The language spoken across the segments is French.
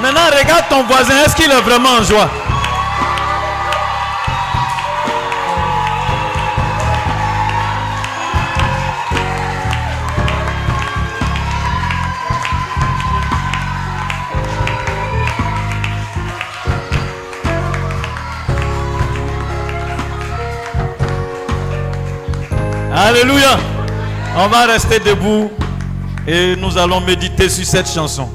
Maintenant, regarde ton voisin. Est-ce qu'il est vraiment en joie? Alléluia. On va rester debout et nous allons méditer sur cette chanson.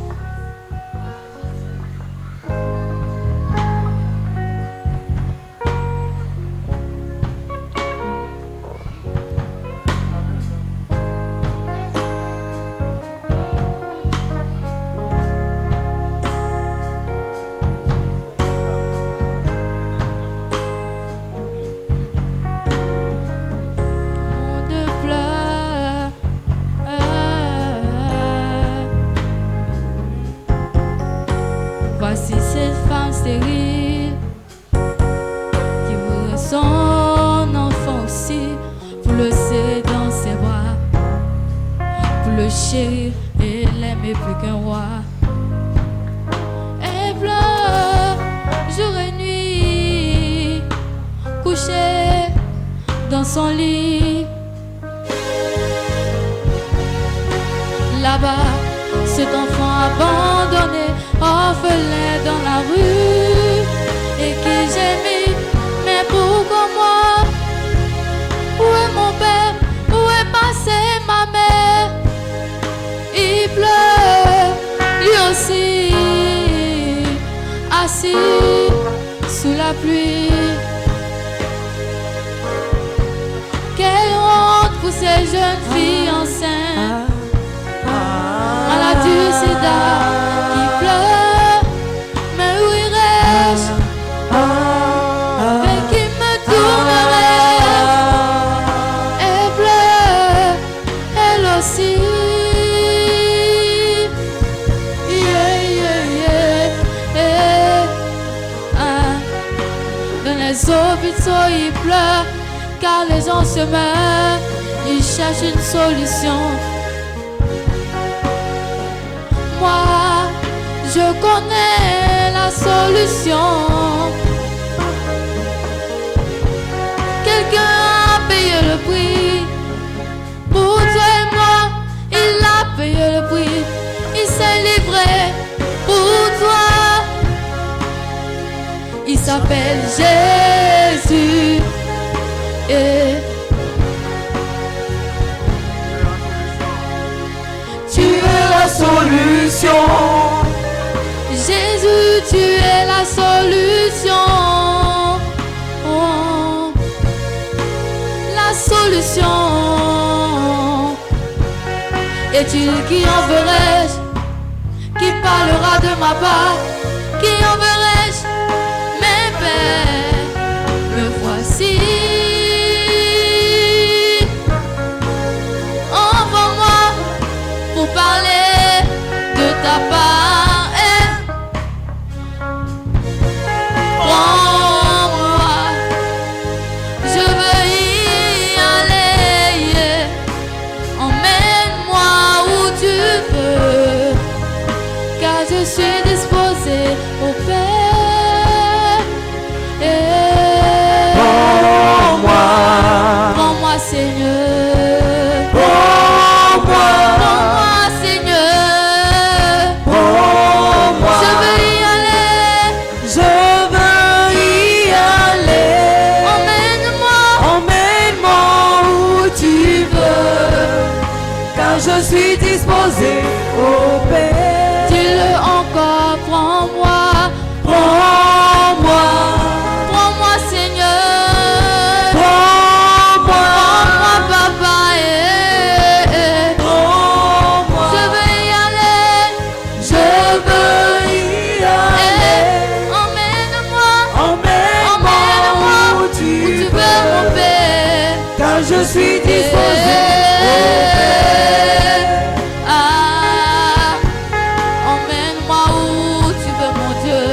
Es-tu qui enverrai-je? Qui parlera de ma part? Qui enverrai-je? Mes pères, me voici. Envoie-moi pour parler de ta part. Prends-moi, je veux y aller. Emmène-moi où tu veux, car je suis disposé au Père. Prends-moi, Prends-moi, Seigneur. prends-moi, Prends-moi, Seigneur. prends-moi. Je veux y aller. Je veux y aller. Emmène-moi. Emmène-moi où tu veux, car je suis disposé au Père. Dis-le encore. Prends-moi. Prends-moi, Prends-moi, Seigneur. prends-moi, Prends-moi, Papa. prends-moi. Je veux y aller. Je veux y aller. Emmène-moi. Emmène-moi où tu Où tu veux, mon veux, Père. car je suis disposé au Père. Ah, emmène-moi où tu veux, mon Dieu.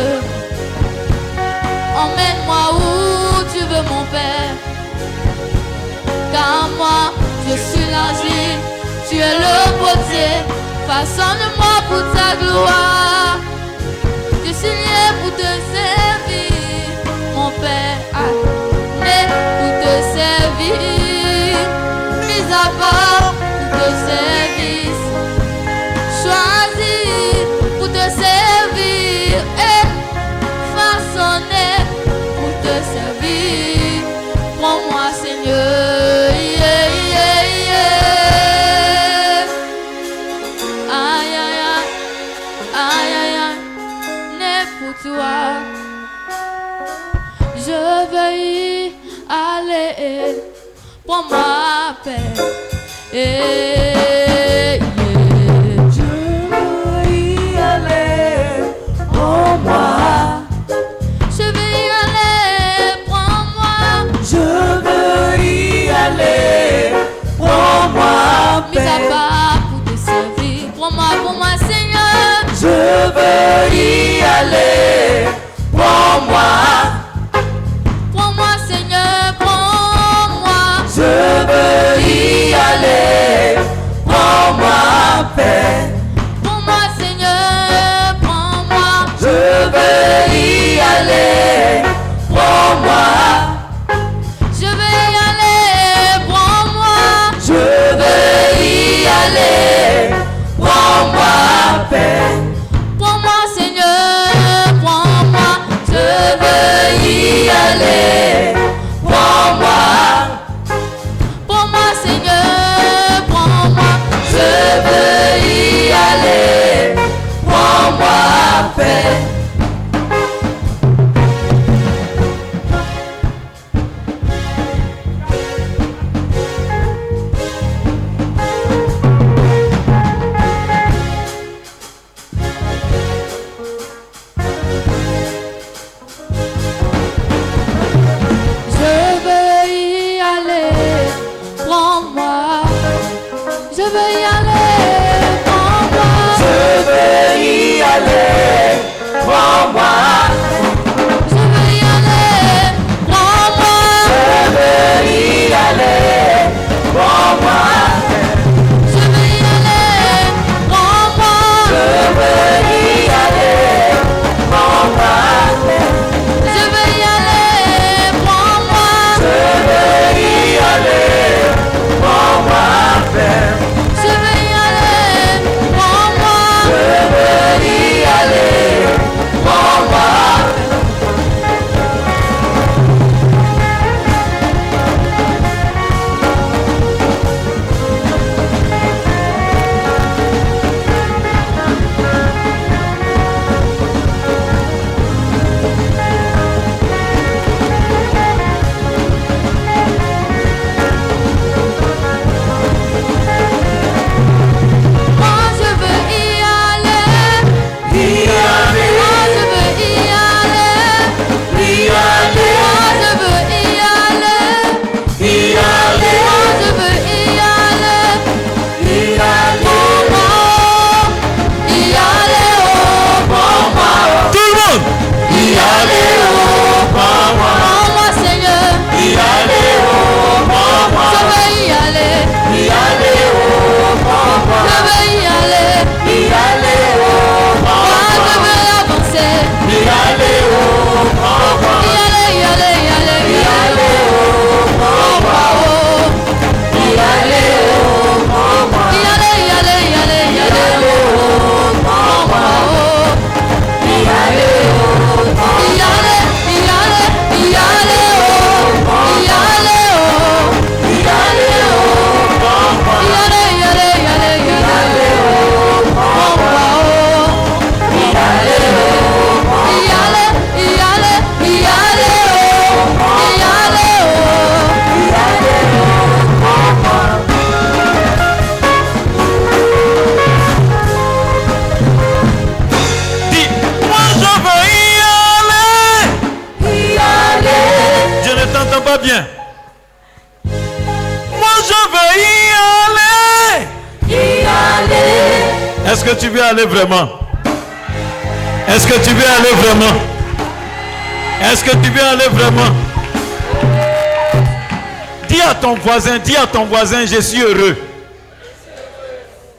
Emmène-moi où tu veux, mon Père. Car moi, je suis l'argile, tu es le potier. Façonne-moi pour ta gloire. pour toi. Je veux y aller. Prends-moi paix. Je veux y aller. Prends-moi. Je veux y aller. Prends-moi. Je veux y aller. Prends-moi Mis à paix. part pour te servir. Prends-moi, Seigneur. Je veux y aller. Prends-moi. Prends-moi, Seigneur. Prends-moi. Je veux y aller. Prends-moi paix. Prends-moi, Seigneur. Prends-moi. Je veux y aller. Prends-moi. Je veux y aller. Prends-moi. Je veux y aller. Prends-moi paix. Prends-moi, Seigneur. Prends-moi. Je veux y aller. Prends-moi. Prends-moi, Seigneur. Prends-moi. Je veux y aller. Prends-moi paix. Je veux y aller. Prends-moi. Je veux y aller. Prends-moi. Je veux y aller. Prends-moi. Je veux y aller. Prends-moi. Je veux y aller. Prends-moi. Je veux y aller. Prends-moi. Je veux y aller. Prends-moi. Je veux y aller. Prends-moi. Je veux y aller. Prends-moi paix. Je veux y aller. Prends-moi. Je veux y aller. Prends-moi. Moi je veux y aller. Y Moi aller. je veux y aller. Y Moi aller. je veux y aller. Y Moi aller. je veux y aller. Y aller. Prends-moi. Y aller. Oh, prends-moi. Tout le monde. Y aller. Oh, prends-moi. Prends-moi, Seigneur. Y aller. Oh, prends-moi. Je veux y aller. Y aller. Oh, prends-moi. Je veux y aller. Y aller. Oh, Moi prends-moi. je veux avancer. Y aller. Oh, prends-moi. Y aller, y aller, y aller, y Y aller. aller. Oh, prends-moi. Oh, Y aller. Oh, prends-moi. y aller, y aller, y aller, y aller. Oh, prends-moi. Y aller. Oh, prends-moi. Y aller, y aller, y aller. Oh, y aller, oh. Y aller. Oh, prends-moi. Y aller, y aller, y aller, y aller. Prends-moi, oh. Y aller. Oh, Y aller, y aller, y aller, oh. Y aller, oh. y aller. Oh, prends-moi. Dis, moi je veux y aller. Y aller. Je ne t'entends pas bien. Moi je veux y aller. Y aller. Est-ce que tu veux aller vraiment? Est-ce que tu veux aller vraiment? Est-ce que tu veux aller vraiment? Dis à ton voisin, je suis heureux.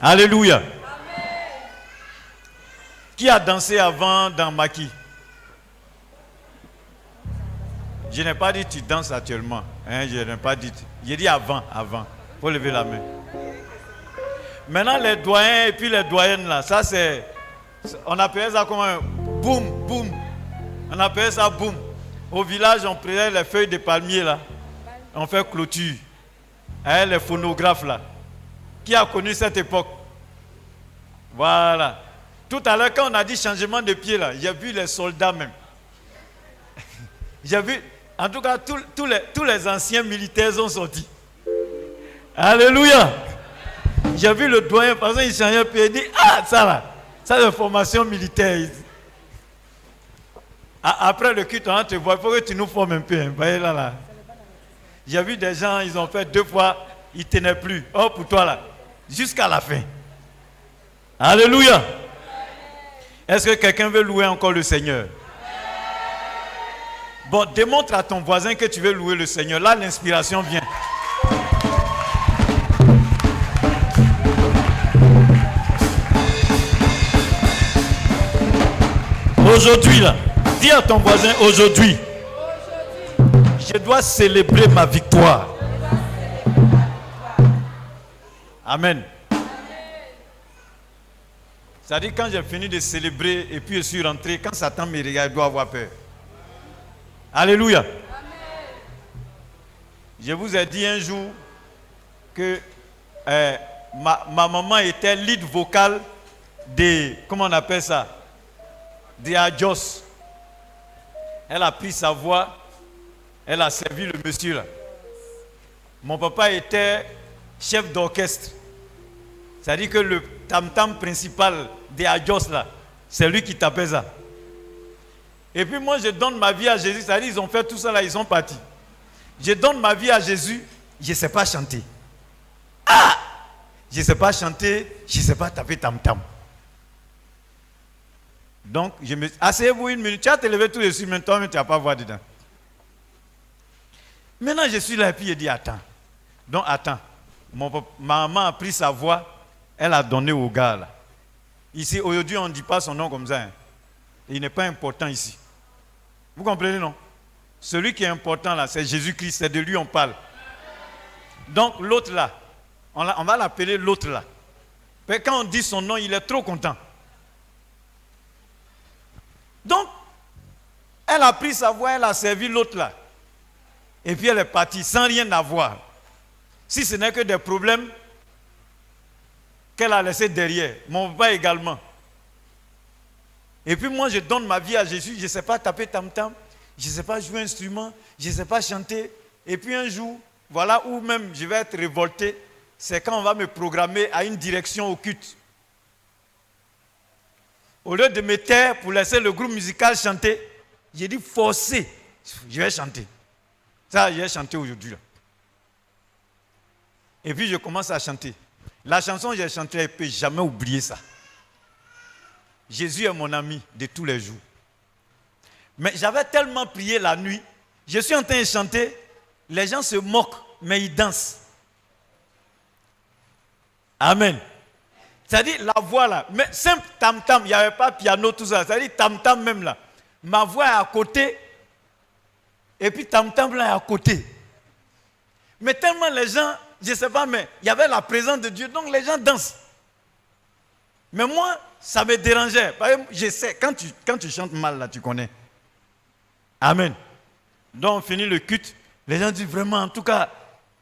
Alléluia. Qui a dansé avant dans Maki? Je n'ai pas dit tu danses actuellement. Hein, je n'ai pas dit. J'ai dit avant. Il faut lever la main. Maintenant les doyens et puis les doyennes là, ça c'est... On appelle ça comme un boum, boum. On appelle ça boum. Au village, on prenait les feuilles de palmier là. On fait clôture. Hein, les phonographes là. Qui a connu cette époque? Voilà. Tout à l'heure, quand on a dit changement de pied, là, j'ai vu les soldats même. J'ai vu, en tout cas, tous les anciens militaires sont sortis. Alléluia. J'ai vu le doyen, par exemple, il changeait de pied, il dit, ah, ça là, ça c'est formation militaire. Après le culte, on te voit, il faut que tu nous formes un peu. Hein. Voyez là. J'ai vu des gens, ils ont fait 2 fois, ils ne tenaient plus. Oh, pour toi là, jusqu'à la fin. Alléluia. Est-ce que quelqu'un veut louer encore le Seigneur? Bon, démontre à ton voisin que tu veux louer le Seigneur. Là, l'inspiration vient. Aujourd'hui, là, dis à ton voisin, aujourd'hui, je dois célébrer ma victoire. Amen. C'est-à-dire, quand j'ai fini de célébrer et puis je suis rentré, quand Satan me regarde, il doit avoir peur. Alléluia. Amen. Je vous ai dit un jour que ma maman était lead vocal de, comment on appelle ça, de Adjos. Elle a pris sa voix, elle a servi le monsieur là. Mon papa était chef d'orchestre. C'est-à-dire que le tam-tam principal des Adjos là, c'est lui qui tapait ça. Et puis moi je donne ma vie à Jésus, c'est-à-dire ils ont fait tout ça là, ils sont partis. Je donne ma vie à Jésus, je ne sais pas chanter. Ah! Je ne sais pas chanter, je ne sais pas taper tam-tam. Donc, asseyez-vous 1 minute, tu as te levé tout de suite, mais toi, tu n'as pas voix dedans. Maintenant, je suis là et puis je dis, attends. Donc, attends. Ma maman a pris sa voix, elle a donné au gars là. Ici, aujourd'hui, on ne dit pas son nom comme ça. Hein. Il n'est pas important ici. Vous comprenez, non? Celui qui est important là, c'est Jésus-Christ, c'est de lui on parle. Donc, l'autre là, on va l'appeler l'autre là. Mais quand on dit son nom, il est trop content. Donc, elle a pris sa voix, elle a servi l'autre là. Et puis elle est partie sans rien avoir. Si ce n'est que des problèmes qu'elle a laissés derrière. Mon papa également. Et puis moi, je donne ma vie à Jésus. Je ne sais pas taper tam-tam. Je ne sais pas jouer un instrument. Je ne sais pas chanter. Et puis un jour, voilà où même je vais être révolté. C'est quand on va me programmer à une direction au culte. Au lieu de me taire pour laisser le groupe musical chanter, j'ai dit forcer, je vais chanter. Ça, je vais chanter aujourd'hui. Là. Et puis je commence à chanter. La chanson que j'ai chantée, je ne peux jamais oublier ça. Jésus est mon ami de tous les jours. Mais j'avais tellement prié la nuit, je suis en train de chanter, les gens se moquent, mais ils dansent. Amen. C'est-à-dire la voix là, mais simple tam-tam, il n'y avait pas piano, tout ça. C'est-à-dire tam-tam même là. Ma voix est à côté, et puis tam-tam là est à côté. Mais tellement les gens, je ne sais pas, mais il y avait la présence de Dieu, donc les gens dansent. Mais moi, ça me dérangeait. Par exemple, je sais, quand tu chantes mal là, tu connais. Amen. Donc on finit le culte, les gens disent vraiment, en tout cas,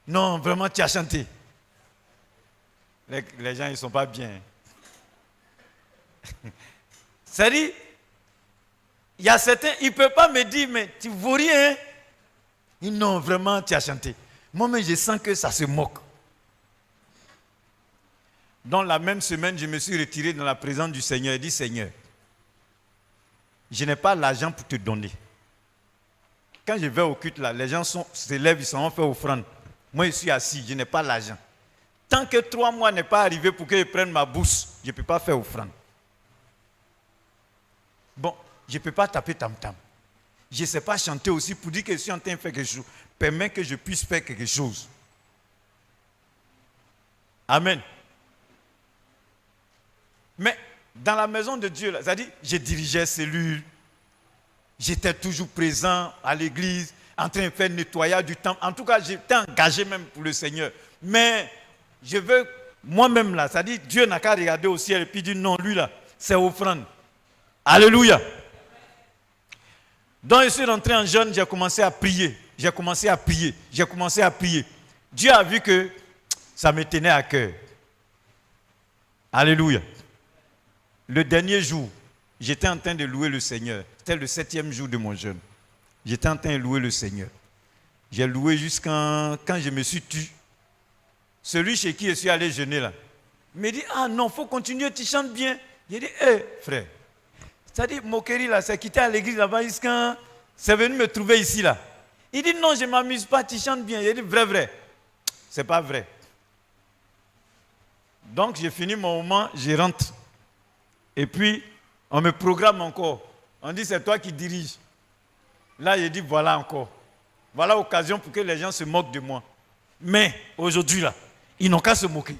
non, vraiment tu as chanté. Les gens, ils ne sont pas bien. C'est-à-dire, il y a certains, ils ne peuvent pas me dire, mais tu ne vaux rien. Non, vraiment, tu as chanté. Moi-même, je sens que ça se moque. Dans la même semaine, je me suis retiré dans la présence du Seigneur et dit, Seigneur, je n'ai pas l'argent pour te donner. Quand je vais au culte, là, les gens se lèvent, ils s'en fait offrande. Moi, je suis assis, je n'ai pas l'argent. Tant que 3 mois n'est pas arrivé pour que je prenne ma bourse, je ne peux pas faire offrande. Bon, je ne peux pas taper tam-tam. Je ne sais pas chanter aussi pour dire que je suis en train de faire quelque chose. Permets que je puisse faire quelque chose. Amen. Mais dans la maison de Dieu, c'est-à-dire, je dirigeais cellules, j'étais toujours présent à l'église, en train de faire le nettoyage du temple. En tout cas, j'étais engagé même pour le Seigneur. Mais je veux moi-même là, c'est-à-dire Dieu n'a qu'à regarder au ciel et puis dire non, lui là, c'est offrande. Alléluia. Donc je suis rentré en jeûne, j'ai commencé à prier. J'ai commencé à prier. Dieu a vu que ça me tenait à cœur. Alléluia. Le dernier jour, j'étais en train de louer le Seigneur. C'était le 7e jour de mon jeûne. J'étais en train de louer le Seigneur. J'ai loué jusqu'à quand je me suis tu. Celui chez qui je suis allé jeûner là, me dit, ah non, il faut continuer, tu chantes bien. J'ai dit, frère, c'est-à-dire, moquerie là, c'est quitté à l'église là-bas jusqu'à... C'est venu me trouver ici là. Il dit, non, je ne m'amuse pas, tu chantes bien. J'ai dit, vrai. C'est pas vrai. Donc, j'ai fini mon moment, je rentre. Et puis, on me programme encore. On dit, c'est toi qui diriges. Là, j'ai dit, voilà encore. Voilà l'occasion pour que les gens se moquent de moi. Mais, aujourd'hui là, ils n'ont qu'à se moquer.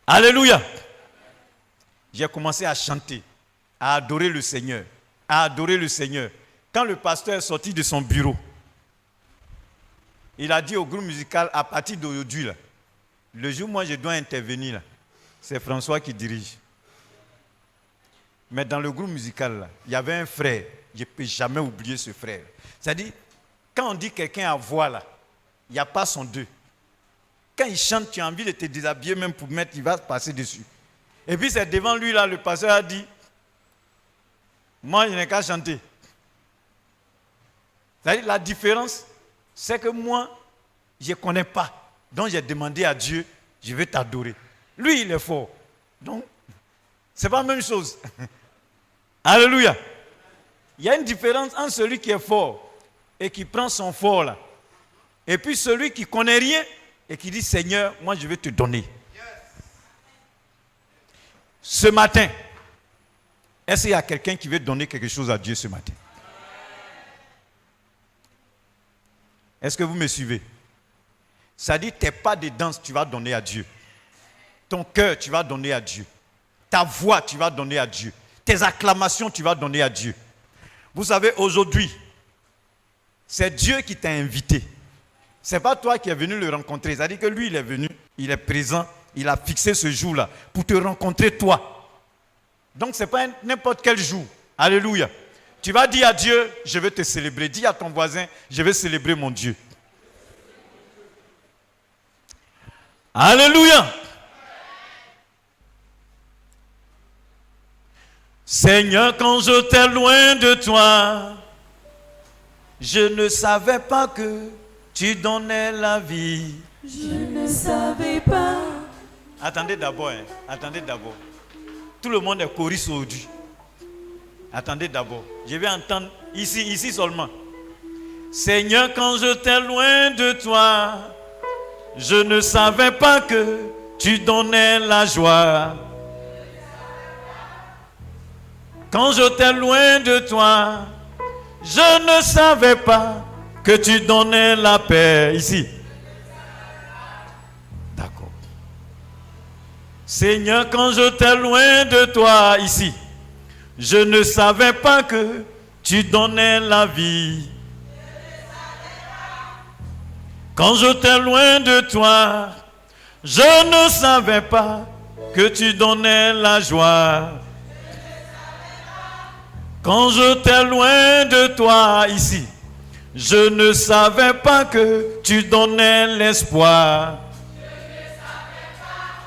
Alléluia. J'ai commencé à chanter, à adorer le Seigneur, Quand le pasteur est sorti de son bureau, il a dit au groupe musical, à partir d'aujourd'hui, là, le jour où moi je dois intervenir, là, c'est François qui dirige. Mais dans le groupe musical, là, il y avait un frère, je ne peux jamais oublier ce frère. C'est-à-dire, quand on dit quelqu'un à voix, là, il n'y a pas son deux. Quand il chante, tu as envie de te déshabiller même pour mettre, il va passer dessus. Et puis c'est devant lui, là, le pasteur a dit, moi je n'ai qu'à chanter. C'est-à-dire, la différence, c'est que moi, je ne connais pas. Donc j'ai demandé à Dieu, je vais t'adorer. Lui, il est fort. Donc, ce n'est pas la même chose. Alléluia. Il y a une différence entre celui qui est fort et qui prend son fort là. Et puis celui qui ne connaît rien et qui dit, Seigneur, moi je vais te donner. Ce matin, est-ce qu'il y a quelqu'un qui veut donner quelque chose à Dieu ce matin? Est-ce que vous me suivez? Ça dit, tes pas de danse, tu vas donner à Dieu. Ton cœur, tu vas donner à Dieu. Ta voix, tu vas donner à Dieu. Tes acclamations, tu vas donner à Dieu. Vous savez, aujourd'hui, c'est Dieu qui t'a invité. Ce n'est pas toi qui es venu le rencontrer. C'est-à-dire que lui, il est venu, il est présent, il a fixé ce jour-là pour te rencontrer toi. Donc, ce n'est pas n'importe quel jour. Alléluia. Tu vas dire à Dieu, je vais te célébrer. Dis à ton voisin, je vais célébrer mon Dieu. Alléluia. Seigneur, quand j'étais loin de toi, je ne savais pas que tu donnais la vie. Je ne savais pas. Attendez d'abord, attendez d'abord. Tout le monde est choriste aujourd'hui. Attendez d'abord. Je vais entendre ici seulement. Seigneur, quand j'étais loin de toi, je ne savais pas que tu donnais la joie. Quand j'étais loin de toi, je ne savais pas que tu donnais la paix. Ici. D'accord. Seigneur, quand j'étais loin de toi, ici, je ne savais pas que tu donnais la vie. Quand j'étais loin de toi, je ne savais pas que tu donnais la joie. Quand j'étais loin de toi ici, je ne savais pas que tu donnais l'espoir.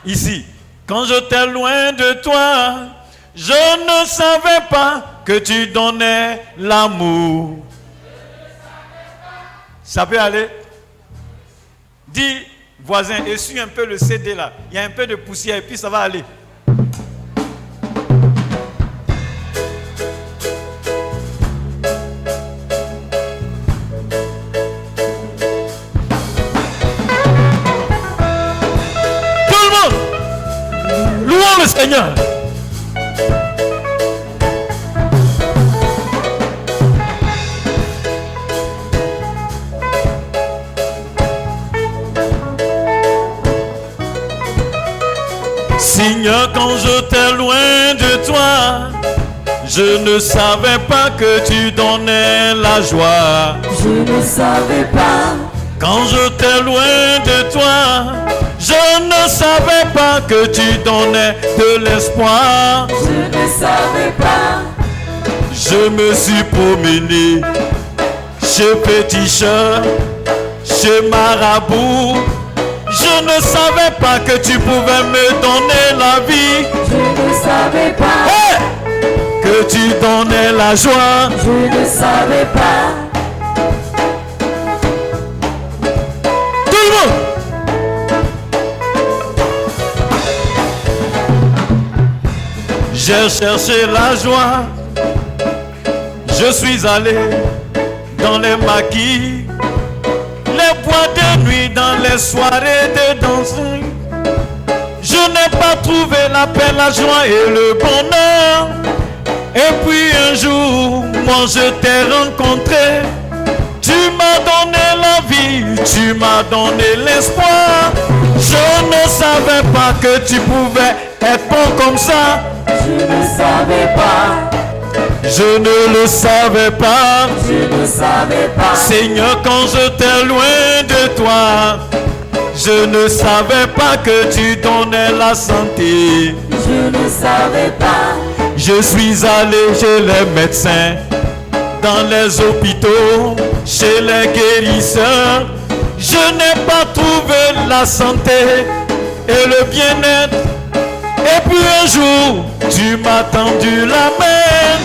Ici, quand j'étais loin de toi, je ne savais pas que tu donnais l'amour. Ça peut aller? Dis, voisin, essuie un peu le CD là. Il y a un peu de poussière et puis ça va aller. Tout le monde, louons le Seigneur. Seigneur, quand j'étais loin de toi, je ne savais pas que tu donnais la joie. Je ne savais pas. Quand j'étais loin de toi, je ne savais pas que tu donnais de l'espoir. Je ne savais pas. Je me suis promené chez Petit Chat, chez Marabout. Je Je ne savais pas que tu pouvais me donner la vie. Je ne savais pas. Hey! Que tu donnais la joie. Je ne savais pas. Tout le monde. J'ai cherché la joie. Je suis allé dans les maquis, les boîtes de nuit, dans les soirées de danse. Je n'ai pas trouvé la paix, la joie et le bonheur. Et puis un jour, moi je t'ai rencontré. Tu m'as donné la vie, tu m'as donné l'espoir. Je ne savais pas que tu pouvais être bon comme ça. Je ne savais pas. Je ne le savais pas. Je ne savais pas. Seigneur, quand j'étais loin de toi, je ne savais pas que tu donnais la santé. Je ne savais pas. Je suis allé chez les médecins, dans les hôpitaux, chez les guérisseurs. Je n'ai pas trouvé la santé et le bien-être. Et puis un jour, tu m'as tendu la main.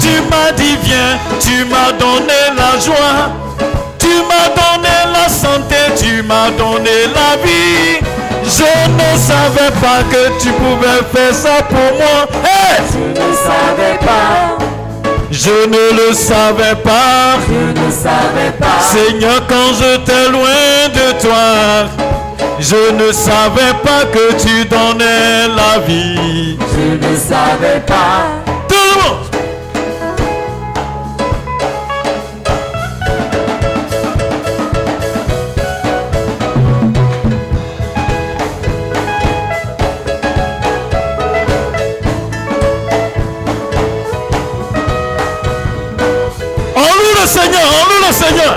Tu m'as dit viens, tu m'as donné la joie. Tu m'as donné la santé, tu m'as donné la vie. Je ne savais pas que tu pouvais faire ça pour moi. Hey! Je ne savais pas. Je ne le savais pas. Je ne savais pas. Seigneur, quand j'étais loin de toi, je ne savais pas que tu donnais la vie. Je ne savais pas. Tout le monde. On loue le Seigneur, on loue le Seigneur.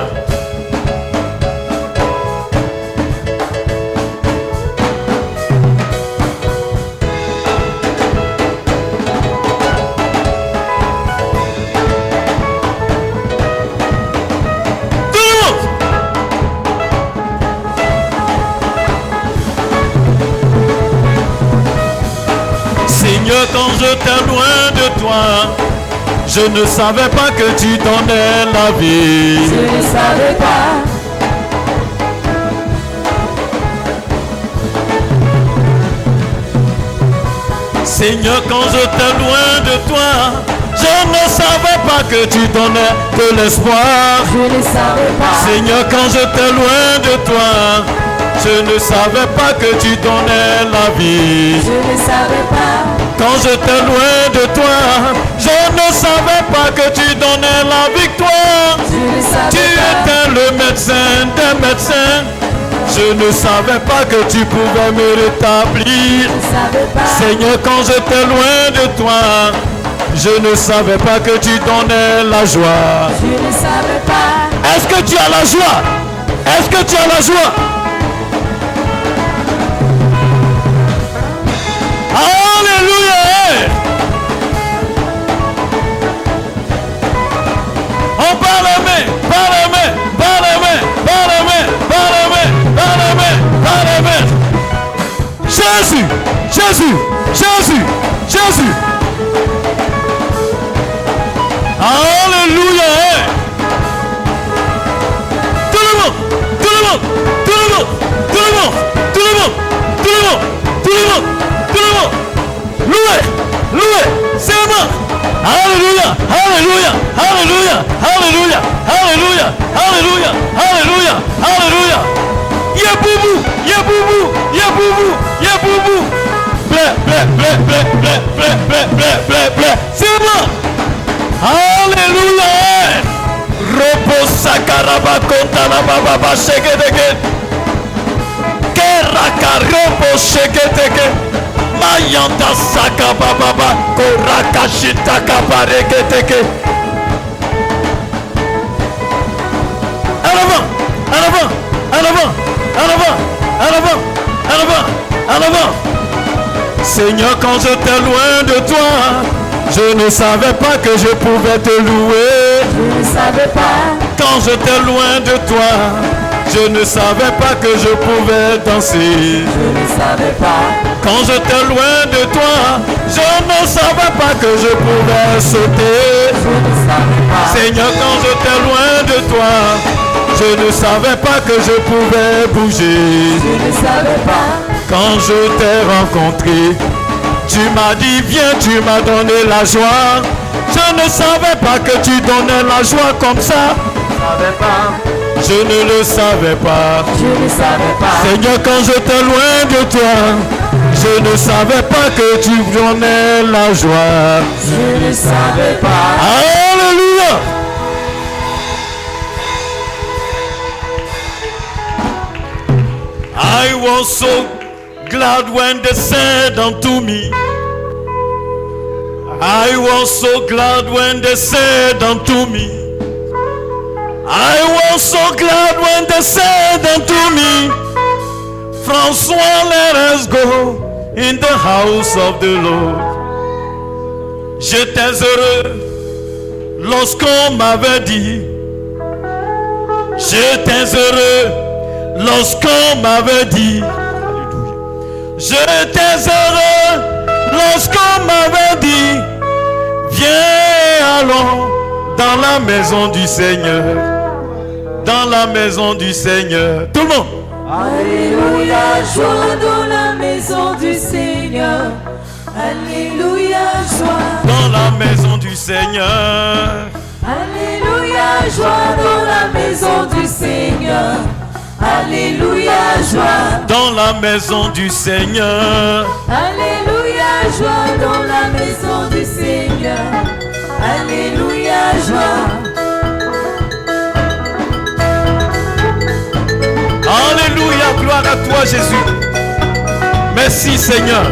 Seigneur, quand j'étais loin de toi, je ne savais pas que tu donnais la vie. Je ne savais pas. Seigneur, quand j'étais loin de toi, je ne savais pas que tu donnais de l'espoir. Je ne savais pas. Seigneur, quand j'étais loin de toi, je ne savais pas que tu donnais la vie. Je ne savais pas. Quand j'étais loin de toi, je ne savais pas que tu donnais la victoire. Je ne savais Tu pas. étais le médecin des médecins. Je ne savais pas que tu pouvais me rétablir. Je ne savais pas. Seigneur, quand j'étais loin de toi, je ne savais pas que tu donnais la joie. Je ne savais pas. Est-ce que tu as la joie? Est-ce que tu as la joie? Alléluia! On parle la main, par la main, par la main, par la main, par la main, par la main, par la main. Jésus, Jésus, Jésus, Jésus. Alléluia! Tout le monde, tout le monde, tout le monde, tout le monde, tout le monde, tout le monde, tout le monde, tout le monde. Louez, louez, c'est moi. Alléluia, alléluia, alléluia, alléluia, alléluia, alléluia, alléluia, alléluia. Yeboubou, yeboubou, yeboubou, yeboubou. Blé, blé, blé, blé, blé, blé, blé, blé, blé, blé. C'est moi. Alléluia. Robo sakaraba konta la baba shegedege. Keraka robo shegedege. Mayanda saka baba koraka shitaka bareketeke. En avant, en avant, en avant, en avant, en avant, en avant, en avant. Seigneur, quand j'étais loin de toi, je ne savais pas que je pouvais te louer. Je ne savais pas. Quand j'étais loin de toi, Je ne savais pas que je pouvais danser. Je ne savais pas. Quand j'étais loin de toi, je ne savais pas que je pouvais sauter. Je ne savais pas. Seigneur, quand j'étais loin de toi, je ne savais pas que je pouvais bouger. Je ne savais pas. Quand je t'ai rencontré, tu m'as dit viens, tu m'as donné la joie. Je ne savais pas que tu donnais la joie comme ça. Je ne le savais pas. Je ne savais pas. Seigneur, quand j'étais loin de toi, je ne savais pas que tu donnais la joie. Je ne savais pas. Alléluia. I was so glad when they said unto me. I was so glad when they said unto me. I was so glad when they said unto me, François, let us go in the house of the Lord. J'étais heureux lorsqu'on m'avait dit. J'étais heureux lorsqu'on m'avait dit. J'étais heureux lorsqu'on m'avait dit, viens allons dans la maison du Seigneur. Dans la maison du Seigneur. Tout le monde. Alléluia, joie dans la maison du Seigneur. Alléluia, joie. Dans la maison du Seigneur. Alléluia, joie dans la maison du Seigneur. Alléluia, joie. Dans la maison du Seigneur. Alléluia, joie dans la maison du Seigneur. Alléluia, joie. Alléluia, gloire à toi Jésus. Merci Seigneur.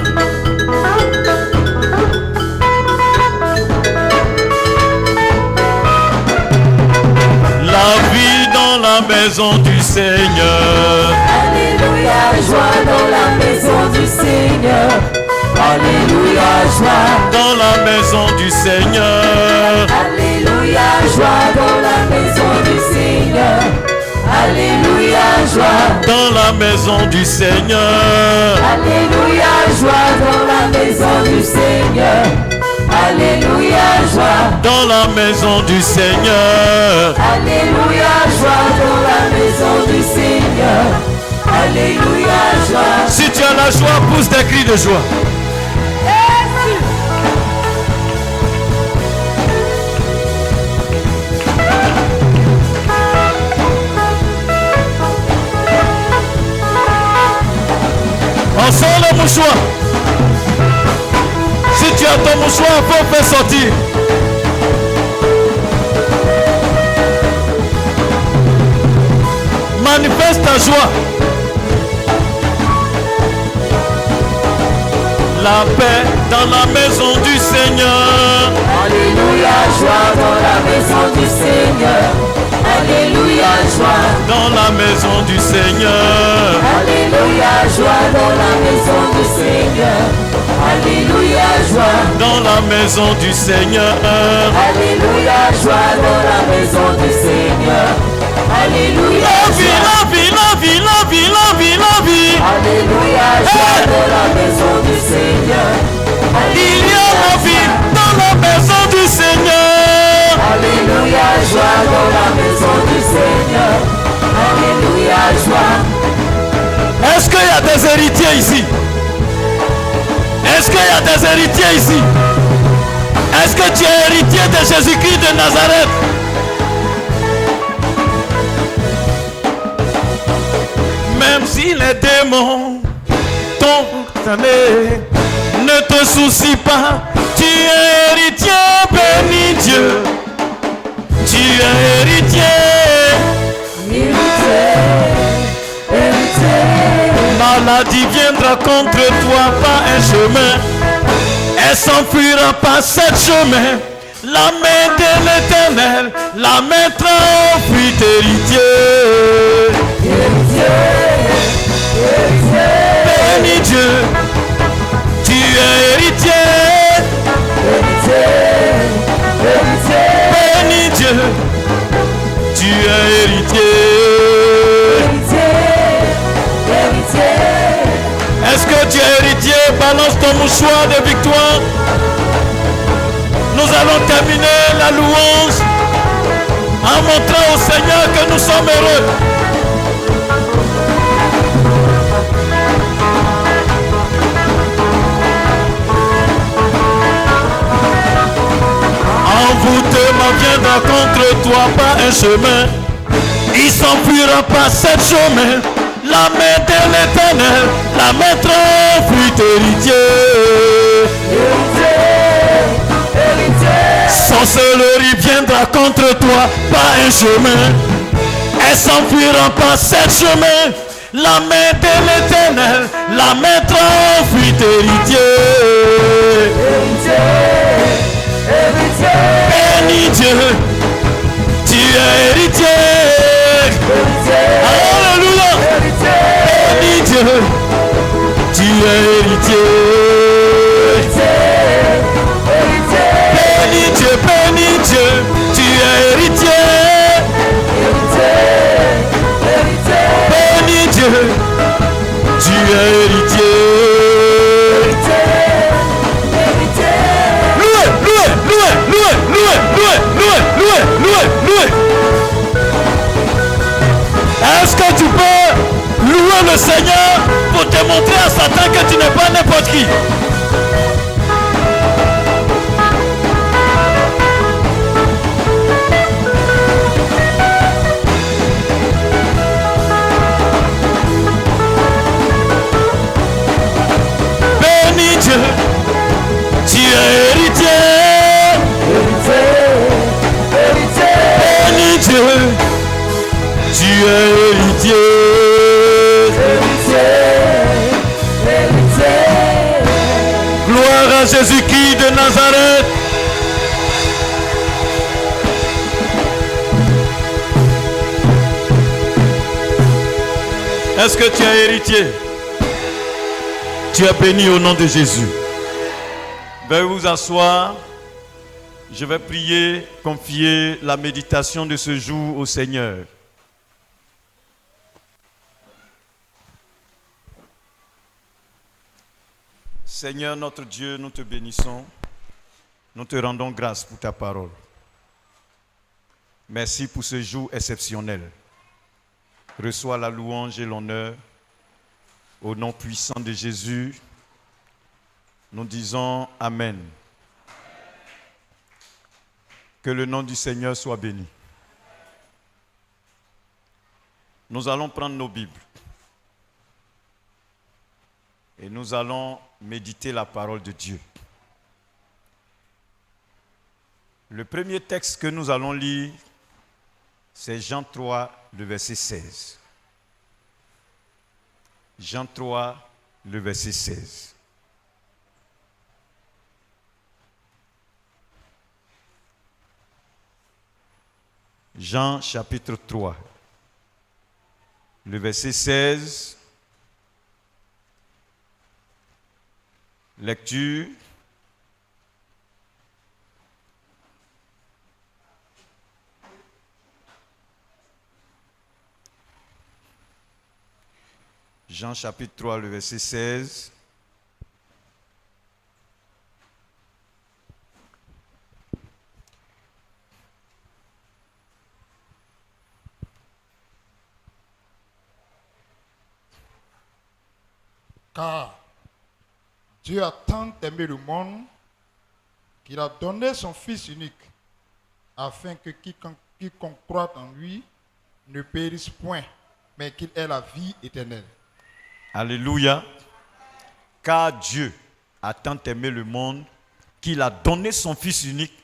La vie dans la maison du Seigneur. Alléluia, joie dans la maison du Seigneur. Alléluia, joie. Dans la maison du Seigneur. Alléluia, joie dans la maison du Seigneur. Alléluia, joie. Dans la maison du Seigneur. Alléluia, joie dans la maison du Seigneur. Alléluia, joie. Dans la maison du Seigneur. Alléluia, joie dans la maison du Seigneur. Alléluia, joie. Si tu as la joie, pousse des cris de joie. On sort le mouchoir. Si tu as ton mouchoir, il faut faire sortir. Manifeste ta joie. La paix dans la maison du Seigneur. Alléluia, joie dans la maison du Seigneur. Alléluia, joie. Dans la maison du Seigneur. Alléluia, joie dans la maison du Seigneur. Alléluia, joie. Dans la maison du Seigneur. Alléluia, joie dans la maison du Seigneur. Alléluia, La vie, joie. la vie, la vie, la vie, la vie, la vie. Alléluia, joie dans la maison du Seigneur. Il y a la vie dans la maison du Seigneur. Alléluia, joie dans la maison du Seigneur. Alléluia, joie. Est-ce qu'il y a des héritiers ici? Est-ce qu'il y a des héritiers ici? Est-ce que tu es héritier de Jésus-Christ de Nazareth? Même si les démons t'ont condamné, ne te soucie pas, tu es héritier, béni Dieu. Tu es héritier. Maladie viendra contre toi par un chemin, elle s'enfuira par sept chemins. La main de l'Éternel la mettra au fruit héritier. Béni Dieu, tu es héritier. Béni Dieu, tu es héritier. balance ton mouchoir de victoire. Nous allons terminer la louange en montrant au Seigneur que nous sommes heureux. Envoûtement viendra contre toi par un chemin. Il s'enfuira par sept chemins. La main de l'Éternel la mettra en fuite, héritier. Sorcellerie viendra contre toi par un chemin. Elle s'enfuira par sept chemins. La main de l'Éternel la mettra en fuite, héritier. Bénis Dieu, tu es héritier. Alléluia. Bénis Dieu, tu es héritier. Bénis Dieu, tu es héritier. Bénis Dieu, tu es héritier. Louez. Est-ce que tu peux louer le Seigneur pour démontrer à Satan que tu n'es pas n'importe qui? Bénis Dieu, tu es héritier. Bénis Dieu, tu es héritier. Gloire à Jésus-Christ de Nazareth. Est-ce que tu es héritier? Tu es béni au nom de Jésus. Veuillez vous asseoir. Je vais prier, confier la méditation de ce jour au Seigneur. Seigneur notre Dieu, nous te bénissons. Nous te rendons grâce pour ta parole. Merci pour ce jour exceptionnel. Reçois la louange et l'honneur. Au nom puissant de Jésus, nous disons Amen. Que le nom du Seigneur soit béni. Nous allons prendre nos Bibles et nous allons méditer la parole de Dieu. Le premier texte que nous allons lire, c'est Jean 3, le verset 16. Jean 3, le verset 16. Jean chapitre 3, le verset 16, lecture. Jean chapitre 3, le verset 16. Car Dieu a tant aimé le monde qu'il a donné son Fils unique, afin que quiconque croit en lui ne périsse point, mais qu'il ait la vie éternelle. Alléluia. Car Dieu a tant aimé le monde qu'il a donné son Fils unique,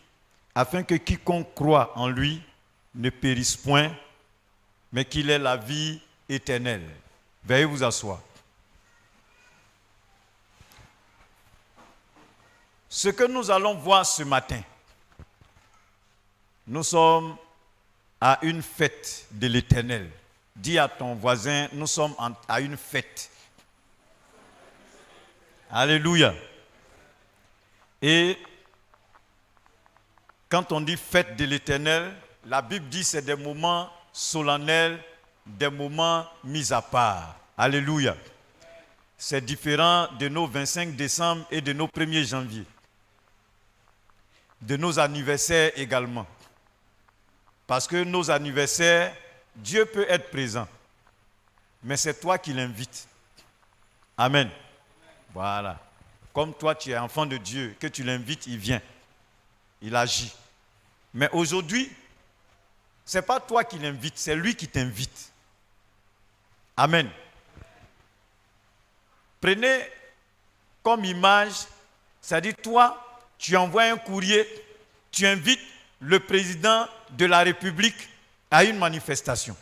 afin que quiconque croit en lui ne périsse point, mais qu'il ait la vie éternelle. Veuillez vous asseoir. Ce que nous allons voir ce matin, nous sommes à une fête de l'Éternel. Dis à ton voisin, nous sommes à une fête. Alléluia. Et quand on dit fête de l'Éternel, la Bible dit que c'est des moments solennels, des moments mis à part. Alléluia. c'est différent de nos 25 décembre et de nos 1er janvier. De nos anniversaires également. Parce que nos anniversaires, Dieu peut être présent. Mais c'est toi qui l'invites. Amen. Voilà. Comme toi, tu es enfant de Dieu, que tu l'invites, il vient. Il agit. Mais aujourd'hui, ce n'est pas toi qui l'invites, c'est lui qui t'invite. Amen. Prenez comme image, c'est-à-dire toi, tu envoies un courrier, tu invites le président de la République à une manifestation.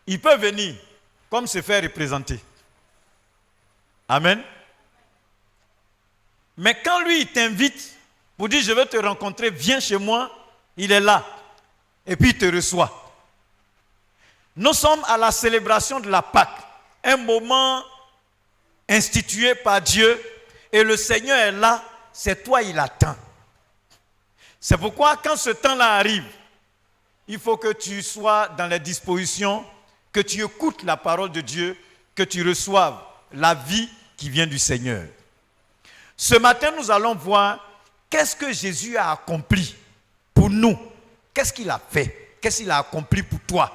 Il peut venir comme se faire représenter. Amen. Mais quand lui, il t'invite pour dire, je veux te rencontrer, viens chez moi, il est là. Et puis il te reçoit. Nous sommes à la célébration de la Pâque, un moment institué par Dieu, et le Seigneur est là, c'est toi, il attend. C'est pourquoi quand ce temps-là arrive, il faut que tu sois dans les dispositions, que tu écoutes la parole de Dieu, que tu reçoives la vie qui vient du Seigneur. Ce matin, nous allons voir qu'est-ce que Jésus a accompli pour nous. Qu'est-ce qu'il a fait? Qu'est-ce qu'il a accompli pour toi?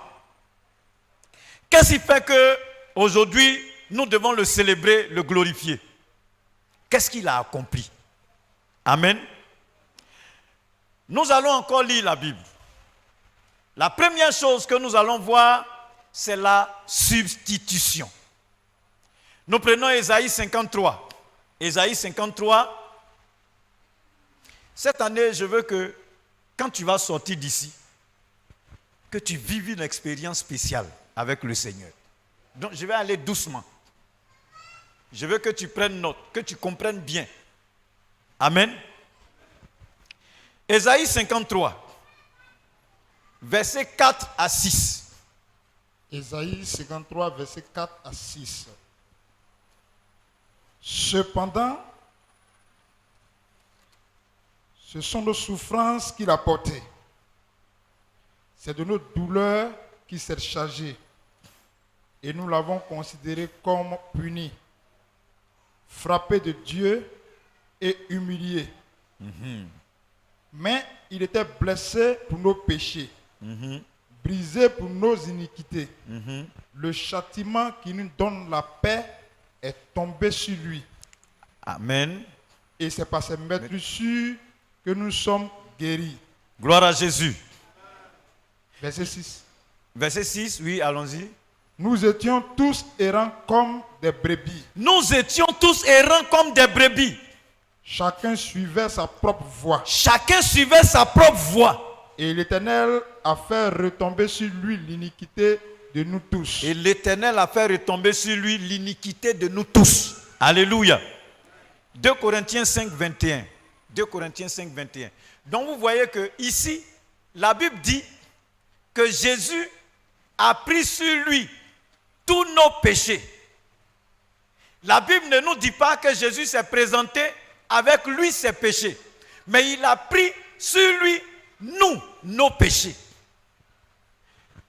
Qu'est-ce qui fait qu'aujourd'hui, nous devons le célébrer, le glorifier? Qu'est-ce qu'il a accompli? Amen. Nous allons encore lire la Bible. La première chose que nous allons voir, c'est la substitution. Nous prenons Ésaïe 53. Ésaïe 53. Cette année, je veux que, quand tu vas sortir d'ici, que tu vives une expérience spéciale avec le Seigneur. Donc, je vais aller doucement. Je veux que tu prennes note, que tu comprennes bien. Amen. Ésaïe 53, versets 4 à 6. Ésaïe 53, versets 4 à 6. Cependant, ce sont nos souffrances qu'il a portées. C'est de nos douleurs qu'il s'est chargé. Et nous l'avons considéré comme puni, frappé de Dieu et humilié. Mais il était blessé pour nos péchés, brisé pour nos iniquités. Le châtiment qui nous donne la paix est tombé sur lui. Amen. Et c'est par ses meurtrissures que nous sommes guéris. Gloire à Jésus. Verset 6. Verset 6, oui, allons-y. Nous étions tous errants comme des brebis. Nous étions tous errants comme des brebis. Chacun suivait sa propre voie. Chacun suivait sa propre voie. Et l'Éternel a fait retomber sur lui l'iniquité de nous tous. Et l'Éternel a fait retomber sur lui l'iniquité de nous tous. Alléluia. 2 Corinthiens 5, 21. 2 Corinthiens 5, 21. Donc vous voyez que ici, la Bible dit que Jésus a pris sur lui tous nos péchés. La Bible ne nous dit pas que Jésus s'est présenté avec lui ses péchés, mais il a pris sur lui nos péchés.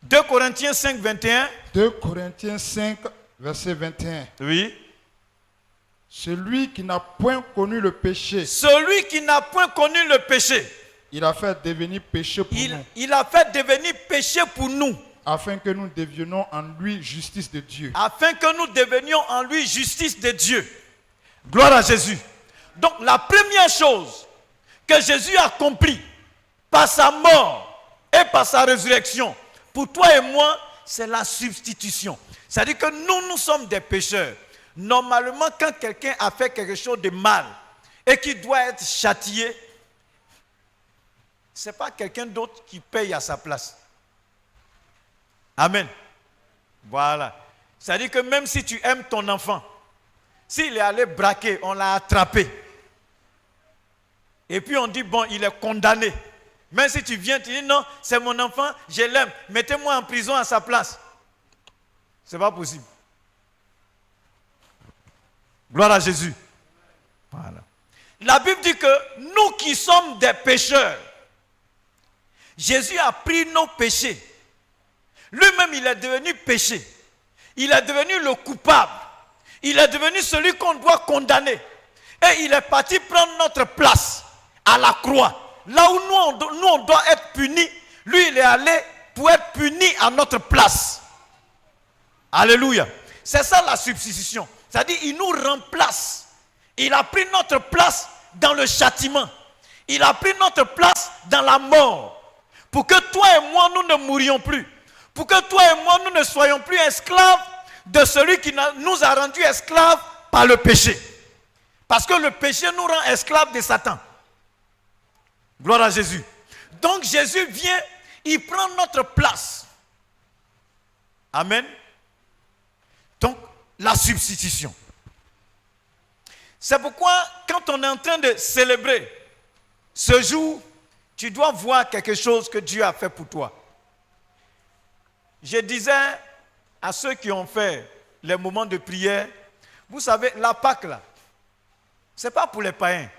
2 Corinthiens 5, 21. 2 Corinthiens 5, verset 21. Oui. Celui qui n'a point connu le péché. Celui qui n'a point connu le péché. Il a fait devenir péché pour nous. Il a fait devenir péché pour nous. Afin que nous devenions en lui justice de Dieu. Afin que nous devenions en lui justice de Dieu. Gloire à Jésus. Donc la première chose que Jésus a accomplie par sa mort et par sa résurrection, pour toi et moi, c'est la substitution. C'est-à-dire que nous sommes des pécheurs. Normalement, quand quelqu'un a fait quelque chose de mal et qui doit être châtié, ce n'est pas quelqu'un d'autre qui paye à sa place. Amen. Voilà. C'est-à-dire que même si tu aimes ton enfant, s'il est allé braquer, on l'a attrapé. Et puis on dit, bon, il est condamné. Même si tu viens, tu dis, non, c'est mon enfant, je l'aime, mettez-moi en prison à sa place. Ce n'est pas possible. Gloire à Jésus. Voilà. La Bible dit que nous qui sommes des pécheurs, Jésus a pris nos péchés. Lui-même, il est devenu péché. Il est devenu le coupable. Il est devenu celui qu'on doit condamner. Et il est parti prendre notre place à la croix. Là où nous on doit être punis, lui il est allé pour être puni à notre place. Alléluia. C'est ça la substitution. C'est-à-dire il nous remplace. Il a pris notre place dans le châtiment. Il a pris notre place dans la mort. Pour que toi et moi nous ne mourions plus. Pour que toi et moi nous ne soyons plus esclaves de celui qui nous a rendus esclaves par le péché. Parce que le péché nous rend esclaves de Satan. Gloire à Jésus. Donc Jésus vient, il prend notre place. Amen. Donc la substitution. C'est pourquoi quand on est en train de célébrer ce jour, tu dois voir quelque chose que Dieu a fait pour toi. Je disais à ceux qui ont fait les moments de prière, vous savez, la Pâque là, ce n'est pas pour les païens.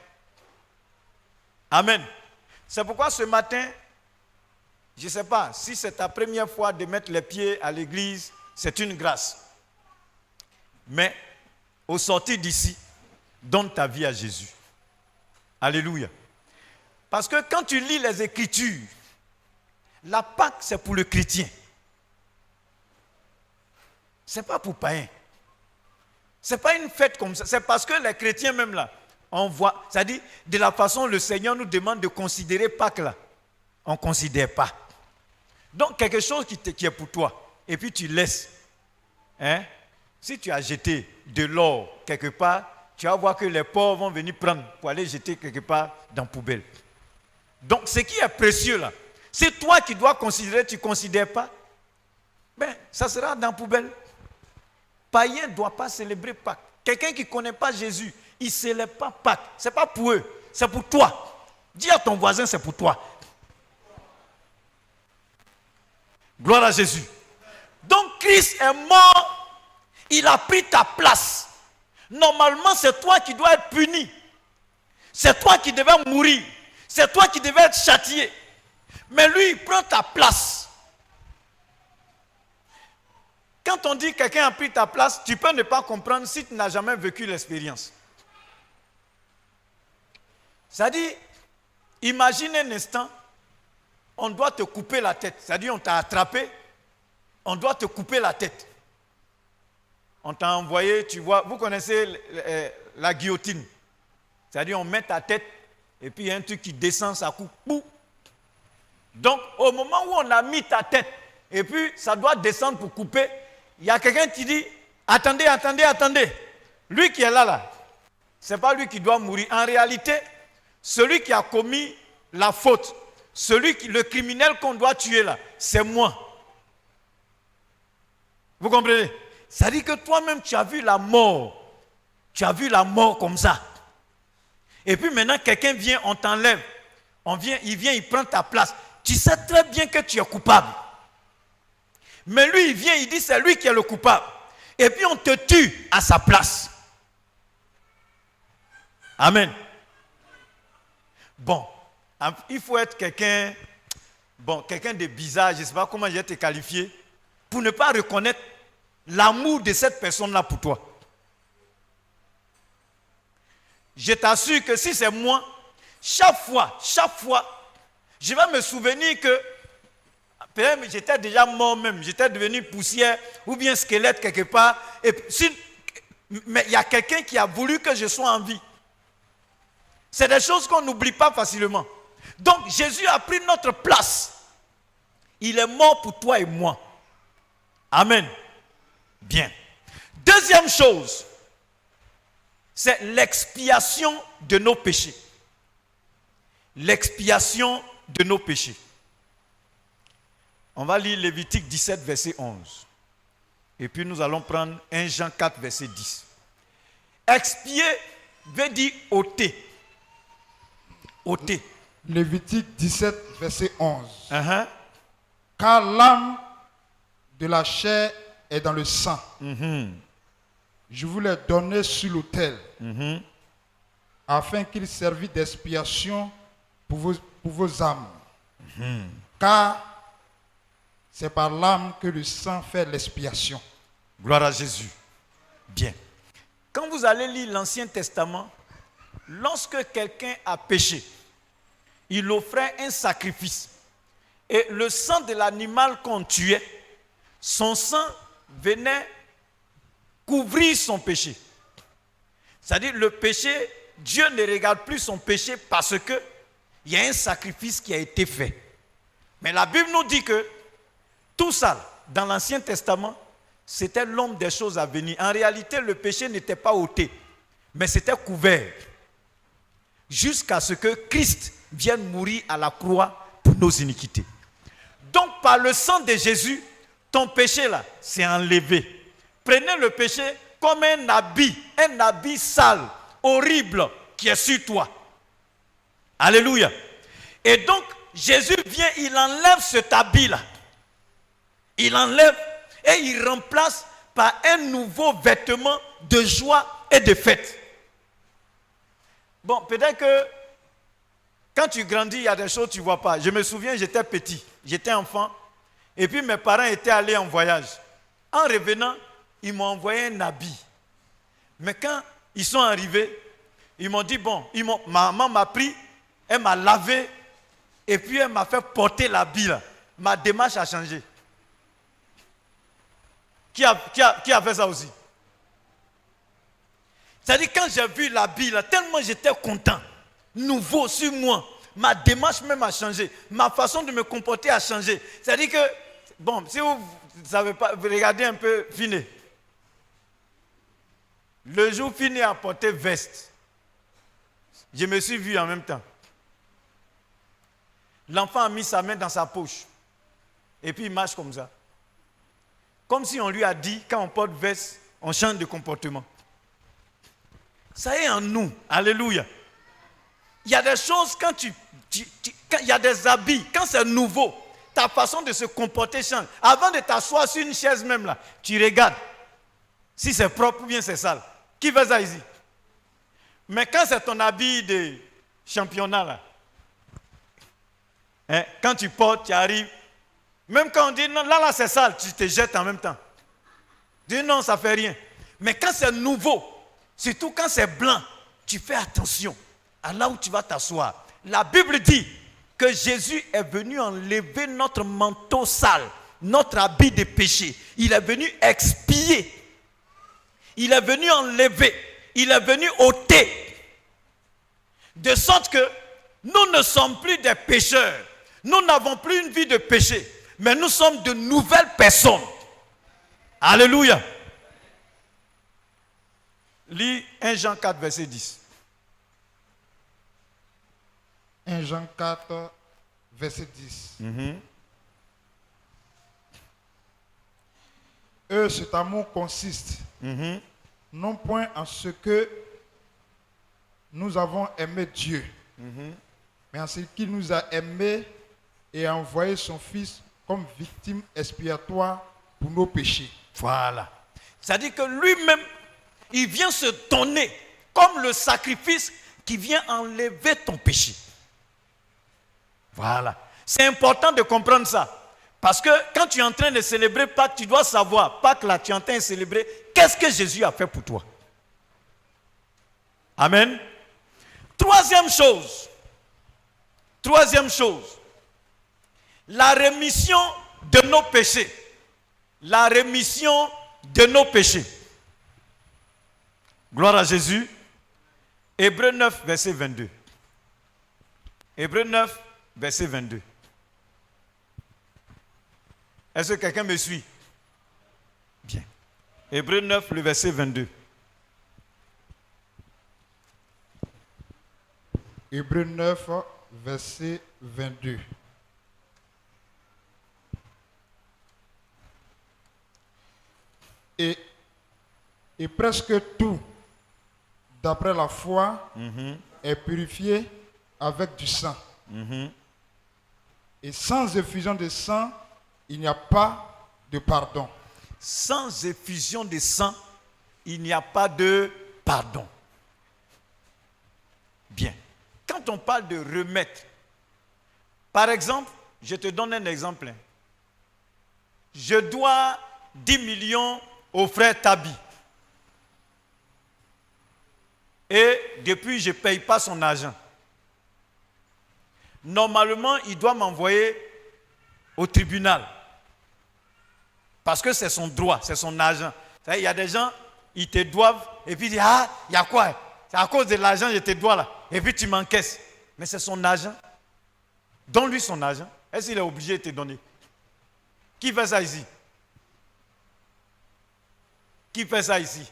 Amen. C'est pourquoi ce matin, je ne sais pas si c'est ta première fois de mettre les pieds à l'église, c'est une grâce. Mais au sortir d'ici, donne ta vie à Jésus. Alléluia. Parce que quand tu lis les Écritures, la Pâque c'est pour le chrétien. Ce n'est pas pour païen. Ce n'est pas une fête comme ça. C'est parce que les chrétiens même là, on voit, c'est-à-dire de la façon dont le Seigneur nous demande de considérer Pâques là, on ne considère pas. Donc quelque chose qui est pour toi, et puis tu laisses. Hein? Si tu as jeté de l'or quelque part, tu vas voir que les pauvres vont venir prendre pour aller jeter quelque part dans la poubelle. Donc ce qui est précieux là, c'est toi qui dois considérer, tu ne considères pas, ben ça sera dans la poubelle. Païen ne doit pas célébrer Pâques. Quelqu'un qui ne connaît pas Jésus, il ne célèbre pas Pâques. Ce n'est pas pour eux, c'est pour toi. Dis à ton voisin, c'est pour toi. Gloire à Jésus. Donc Christ est mort, il a pris ta place. Normalement, c'est toi qui dois être puni. C'est toi qui devais mourir. C'est toi qui devais être châtié. Mais lui, il prend ta place. Quand on dit que quelqu'un a pris ta place, tu peux ne pas comprendre si tu n'as jamais vécu l'expérience. C'est-à-dire, imagine un instant, on doit te couper la tête. C'est-à-dire, on t'a attrapé, on doit te couper la tête. On t'a envoyé, tu vois, vous connaissez la guillotine. C'est-à-dire, on met ta tête, et puis il y a un truc qui descend, ça coupe. Pou. Donc, au moment où on a mis ta tête, et puis ça doit descendre pour couper, il y a quelqu'un qui dit, attendez, attendez, attendez. Lui qui est là, ce n'est pas lui qui doit mourir. En réalité, celui qui a commis la faute, le criminel qu'on doit tuer là, c'est moi. Vous comprenez? Ça dit que toi-même, tu as vu la mort. Tu as vu la mort comme ça. Et puis maintenant, quelqu'un vient, on t'enlève. Il vient, il prend ta place. Tu sais très bien que tu es coupable. Mais lui, il vient, il dit c'est lui qui est le coupable. Et puis on te tue à sa place. Amen. Bon, il faut être quelqu'un de bizarre, je ne sais pas comment je vais te qualifier, pour ne pas reconnaître l'amour de cette personne-là pour toi. Je t'assure que si c'est moi, chaque fois, je vais me souvenir que peut-être j'étais déjà mort même, j'étais devenu poussière ou bien squelette quelque part. Mais il y a quelqu'un qui a voulu que je sois en vie. C'est des choses qu'on n'oublie pas facilement. Donc Jésus a pris notre place. Il est mort pour toi et moi. Amen. Bien. Deuxième chose, c'est l'expiation de nos péchés. L'expiation de nos péchés. On va lire Lévitique 17, verset 11. Et puis nous allons prendre 1 Jean 4, verset 10. Expier veut dire ôter. Ôter. Lévitique 17, verset 11. Car l'âme de la chair est dans le sang. Je vous l'ai donné sur l'autel, afin qu'il servît d'expiation pour vos âmes. Car c'est par l'âme que le sang fait l'expiation. Gloire à Jésus. Bien. Quand vous allez lire l'Ancien Testament, lorsque quelqu'un a péché, il offrait un sacrifice. Et le sang de l'animal qu'on tuait, son sang venait couvrir son péché. C'est-à-dire le péché, Dieu ne regarde plus son péché parce qu'il y a un sacrifice qui a été fait. Mais la Bible nous dit que tout ça, dans l'Ancien Testament, c'était l'homme des choses à venir. En réalité, le péché n'était pas ôté, mais c'était couvert. Jusqu'à ce que Christ vienne mourir à la croix pour nos iniquités. Donc, par le sang de Jésus, ton péché là, c'est enlevé. Prenez le péché comme un habit sale, horrible, qui est sur toi. Alléluia. Et donc, Jésus vient, il enlève cet habit-là. Il enlève et il remplace par un nouveau vêtement de joie et de fête. Bon, peut-être que quand tu grandis, il y a des choses que tu ne vois pas. Je me souviens, j'étais petit, j'étais enfant, et puis mes parents étaient allés en voyage. En revenant, ils m'ont envoyé un habit. Mais quand ils sont arrivés, ils m'ont dit, bon, ma maman m'a pris, elle m'a lavé, et puis elle m'a fait porter l'habit là. Ma démarche a changé. Qui a fait ça aussi? C'est-à-dire quand j'ai vu l'habit là, tellement j'étais content, nouveau sur moi, ma démarche même a changé, ma façon de me comporter a changé. C'est-à-dire que, bon, si vous ne savez pas, vous regardez un peu Finé. Le jour Finé a porté veste, je me suis vu en même temps. L'enfant a mis sa main dans sa poche et puis il marche comme ça. Comme si on lui a dit, quand on porte veste, on change de comportement. Ça est en nous. Alléluia. Il y a des choses, quand il y a des habits, quand c'est nouveau, ta façon de se comporter change. Avant de t'asseoir sur une chaise même là, tu regardes si c'est propre ou bien c'est sale. Qui fait ça ici? Mais quand c'est ton habit de championnat là, hein, quand tu portes, tu arrives, même quand on dit non, là c'est sale, tu te jettes en même temps. Tu dis non, ça ne fait rien. Mais quand c'est nouveau, surtout quand c'est blanc, tu fais attention à là où tu vas t'asseoir. La Bible dit que Jésus est venu enlever notre manteau sale, notre habit de péché. Il est venu expier. Il est venu enlever. Il est venu ôter. De sorte que nous ne sommes plus des pécheurs. Nous n'avons plus une vie de péché. Mais nous sommes de nouvelles personnes. Alléluia. Lis 1 Jean 4, verset 10. 1 Jean 4, verset 10. Cet amour consiste non point en ce que nous avons aimé Dieu, mais en ce qu'il nous a aimés et a envoyé son Fils comme victime expiatoire pour nos péchés. Voilà. C'est-à-dire que lui-même, il vient se donner comme le sacrifice qui vient enlever ton péché. Voilà. C'est important de comprendre ça. Parce que quand tu es en train de célébrer Pâques, tu dois savoir, Pâques là, tu es en train de célébrer, qu'est-ce que Jésus a fait pour toi? Amen. Troisième chose, la rémission de nos péchés. La rémission de nos péchés. Gloire à Jésus. Hébreux 9, verset 22. Hébreux 9, verset 22. Est-ce que quelqu'un me suit? Bien. Hébreux 9, le verset 22. Hébreux 9, verset 22. Et presque tout, d'après la foi, est purifié avec du sang. Et sans effusion de sang, il n'y a pas de pardon. Sans effusion de sang, il n'y a pas de pardon. Bien. Quand on parle de remettre, par exemple, je te donne un exemple. Je dois 10 millions au frère Tabi. Et depuis, je ne paye pas son argent. Normalement, il doit m'envoyer au tribunal. Parce que c'est son droit, c'est son argent. Il y a des gens, ils te doivent, et puis ils disent, ah, il y a quoi? C'est à cause de l'argent, je te dois là. Et puis tu m'encaisses. Mais c'est son argent. Donne-lui son argent. Est-ce qu'il est obligé de te donner? Qui fait ça ici? Qui fait ça ici?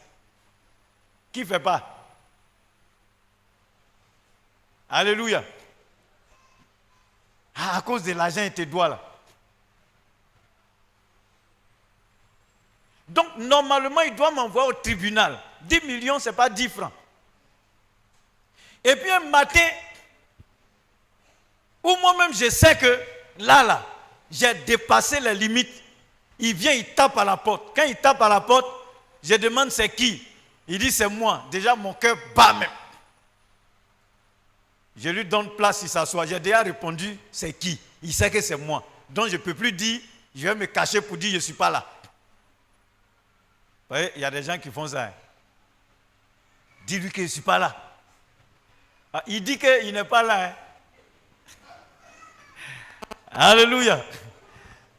Qui ne fait pas? Alléluia. Ah, à cause de l'argent, il te doit là. Donc, normalement, il doit m'envoyer au tribunal. 10 millions, ce n'est pas 10 francs. Et puis un matin, où moi-même je sais que là, j'ai dépassé les limites. Il vient, il tape à la porte. Quand il tape à la porte, je demande c'est qui? Il dit c'est moi. Déjà mon cœur bat même. Je lui donne place, il s'assoit. J'ai déjà répondu c'est qui? Il sait que c'est moi. Donc je ne peux plus dire, je vais me cacher pour dire je ne suis pas là. Vous voyez, il y a des gens qui font ça. Dis-lui que je ne suis pas là. Ah, il dit qu'il n'est pas là. Hein. Alléluia.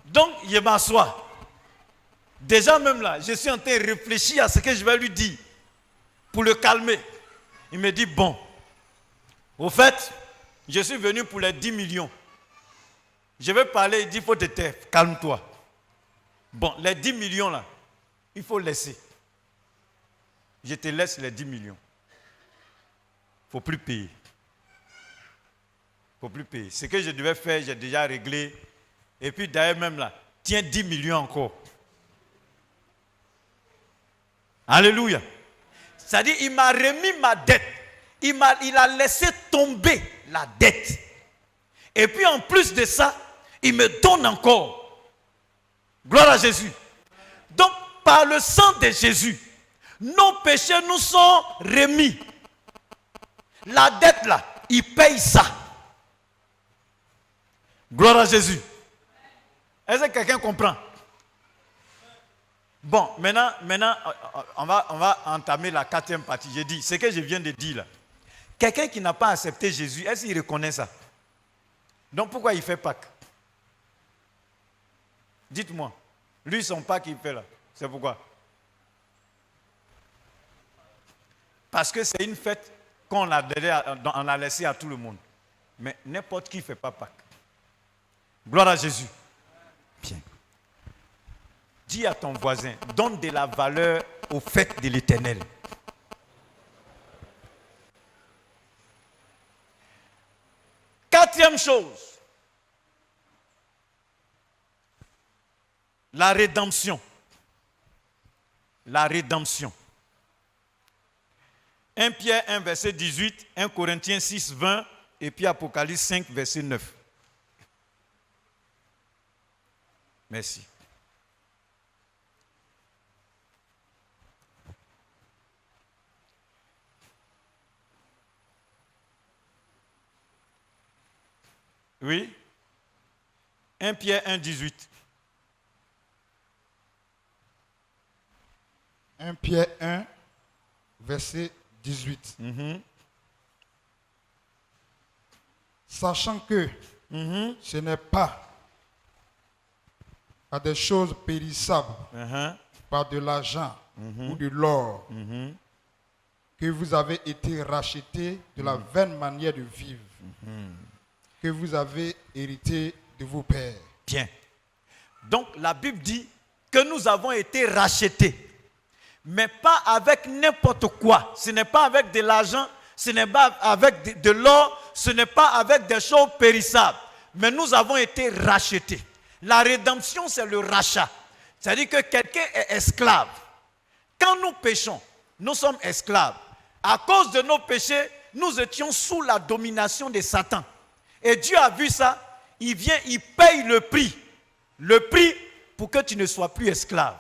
Donc, je m'assois. Déjà même là, je suis en train de réfléchir à ce que je vais lui dire pour le calmer. Il me dit, bon, au fait, je suis venu pour les 10 millions. Je vais parler, il dit, il faut te taire, calme-toi. Bon, les 10 millions là, il faut laisser. Je te laisse les 10 millions. Il ne faut plus payer. Il ne faut plus payer. Ce que je devais faire, j'ai déjà réglé. Et puis d'ailleurs même là, tiens 10 millions encore. Alléluia. C'est-à-dire, il m'a remis ma dette. Il a laissé tomber la dette. Et puis en plus de ça, il me donne encore. Gloire à Jésus. Donc, par le sang de Jésus, nos péchés nous sont remis. La dette là, il paye ça. Gloire à Jésus. Est-ce que quelqu'un comprend? Bon, maintenant on va entamer la 4e partie. J'ai dit, ce que je viens de dire là. Quelqu'un qui n'a pas accepté Jésus, est-ce qu'il reconnaît ça? Donc pourquoi il fait Pâques? Dites-moi. Lui, son Pâques, il fait là. C'est pourquoi? Parce que c'est une fête qu'on a laissée à tout le monde. Mais n'importe qui ne fait pas Pâques. Gloire à Jésus. Bien. Dis à ton voisin, donne de la valeur aux fêtes de l'Éternel. Quatrième chose, la rédemption. La rédemption. 1 Pierre 1, verset 18, 1 Corinthiens 6, 20, et puis Apocalypse 5, verset 9. Merci. Oui. 1 Pierre 1, 18. 1 Pierre 1, verset 18. Sachant que ce n'est pas à des choses périssables, par de l'argent ou de l'or, que vous avez été rachetés de la vaine manière de vivre, que vous avez hérité de vos pères. Bien. Donc la Bible dit que nous avons été rachetés. Mais pas avec n'importe quoi. Ce n'est pas avec de l'argent, ce n'est pas avec de l'or, ce n'est pas avec des choses périssables. Mais nous avons été rachetés. La rédemption, c'est le rachat. C'est-à-dire que quelqu'un est esclave. Quand nous péchons, nous sommes esclaves. À cause de nos péchés, nous étions sous la domination de Satan. Et Dieu a vu ça, il vient, il paye le prix. Le prix pour que tu ne sois plus esclave.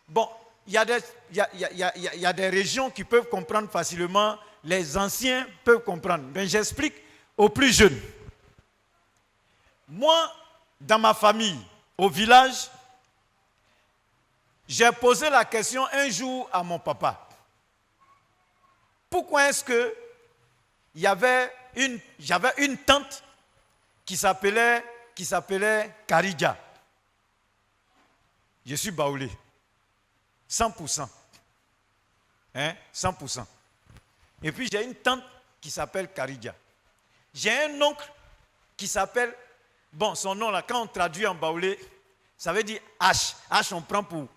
Bon, il y a des régions qui peuvent comprendre facilement, les anciens peuvent comprendre. Mais j'explique aux plus jeunes. Moi, dans ma famille, au village, J'ai posé la question un jour à mon papa. Pourquoi est-ce que j'avais une tante qui s'appelait Karidja. Je suis baoulé. 100%. 100%. Et puis j'ai une tante qui s'appelle Karidja. J'ai un oncle qui s'appelle, bon, son nom là, quand on traduit en baoulé, ça veut dire H. H on prend pour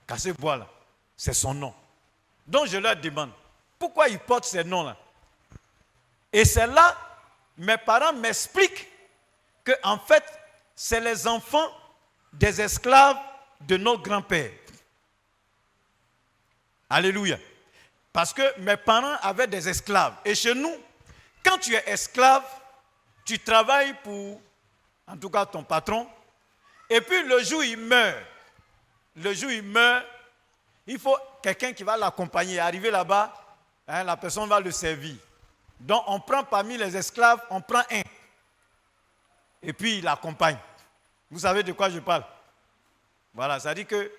casser bois là. C'est son nom. Donc je leur demande, pourquoi ils portent ces noms-là? Et c'est là, mes parents m'expliquent que en fait, c'est les enfants des esclaves de nos grands-pères. Alléluia. Parce que mes parents avaient des esclaves. Et chez nous, quand tu es esclave, tu travailles pour, en tout cas, ton patron. Et puis le jour où il meurt, il faut quelqu'un qui va l'accompagner. Arriver là-bas, la personne va le servir. Donc on prend parmi les esclaves, on prend un. Et puis il l'accompagne. Vous savez de quoi je parle? Voilà, ça dit que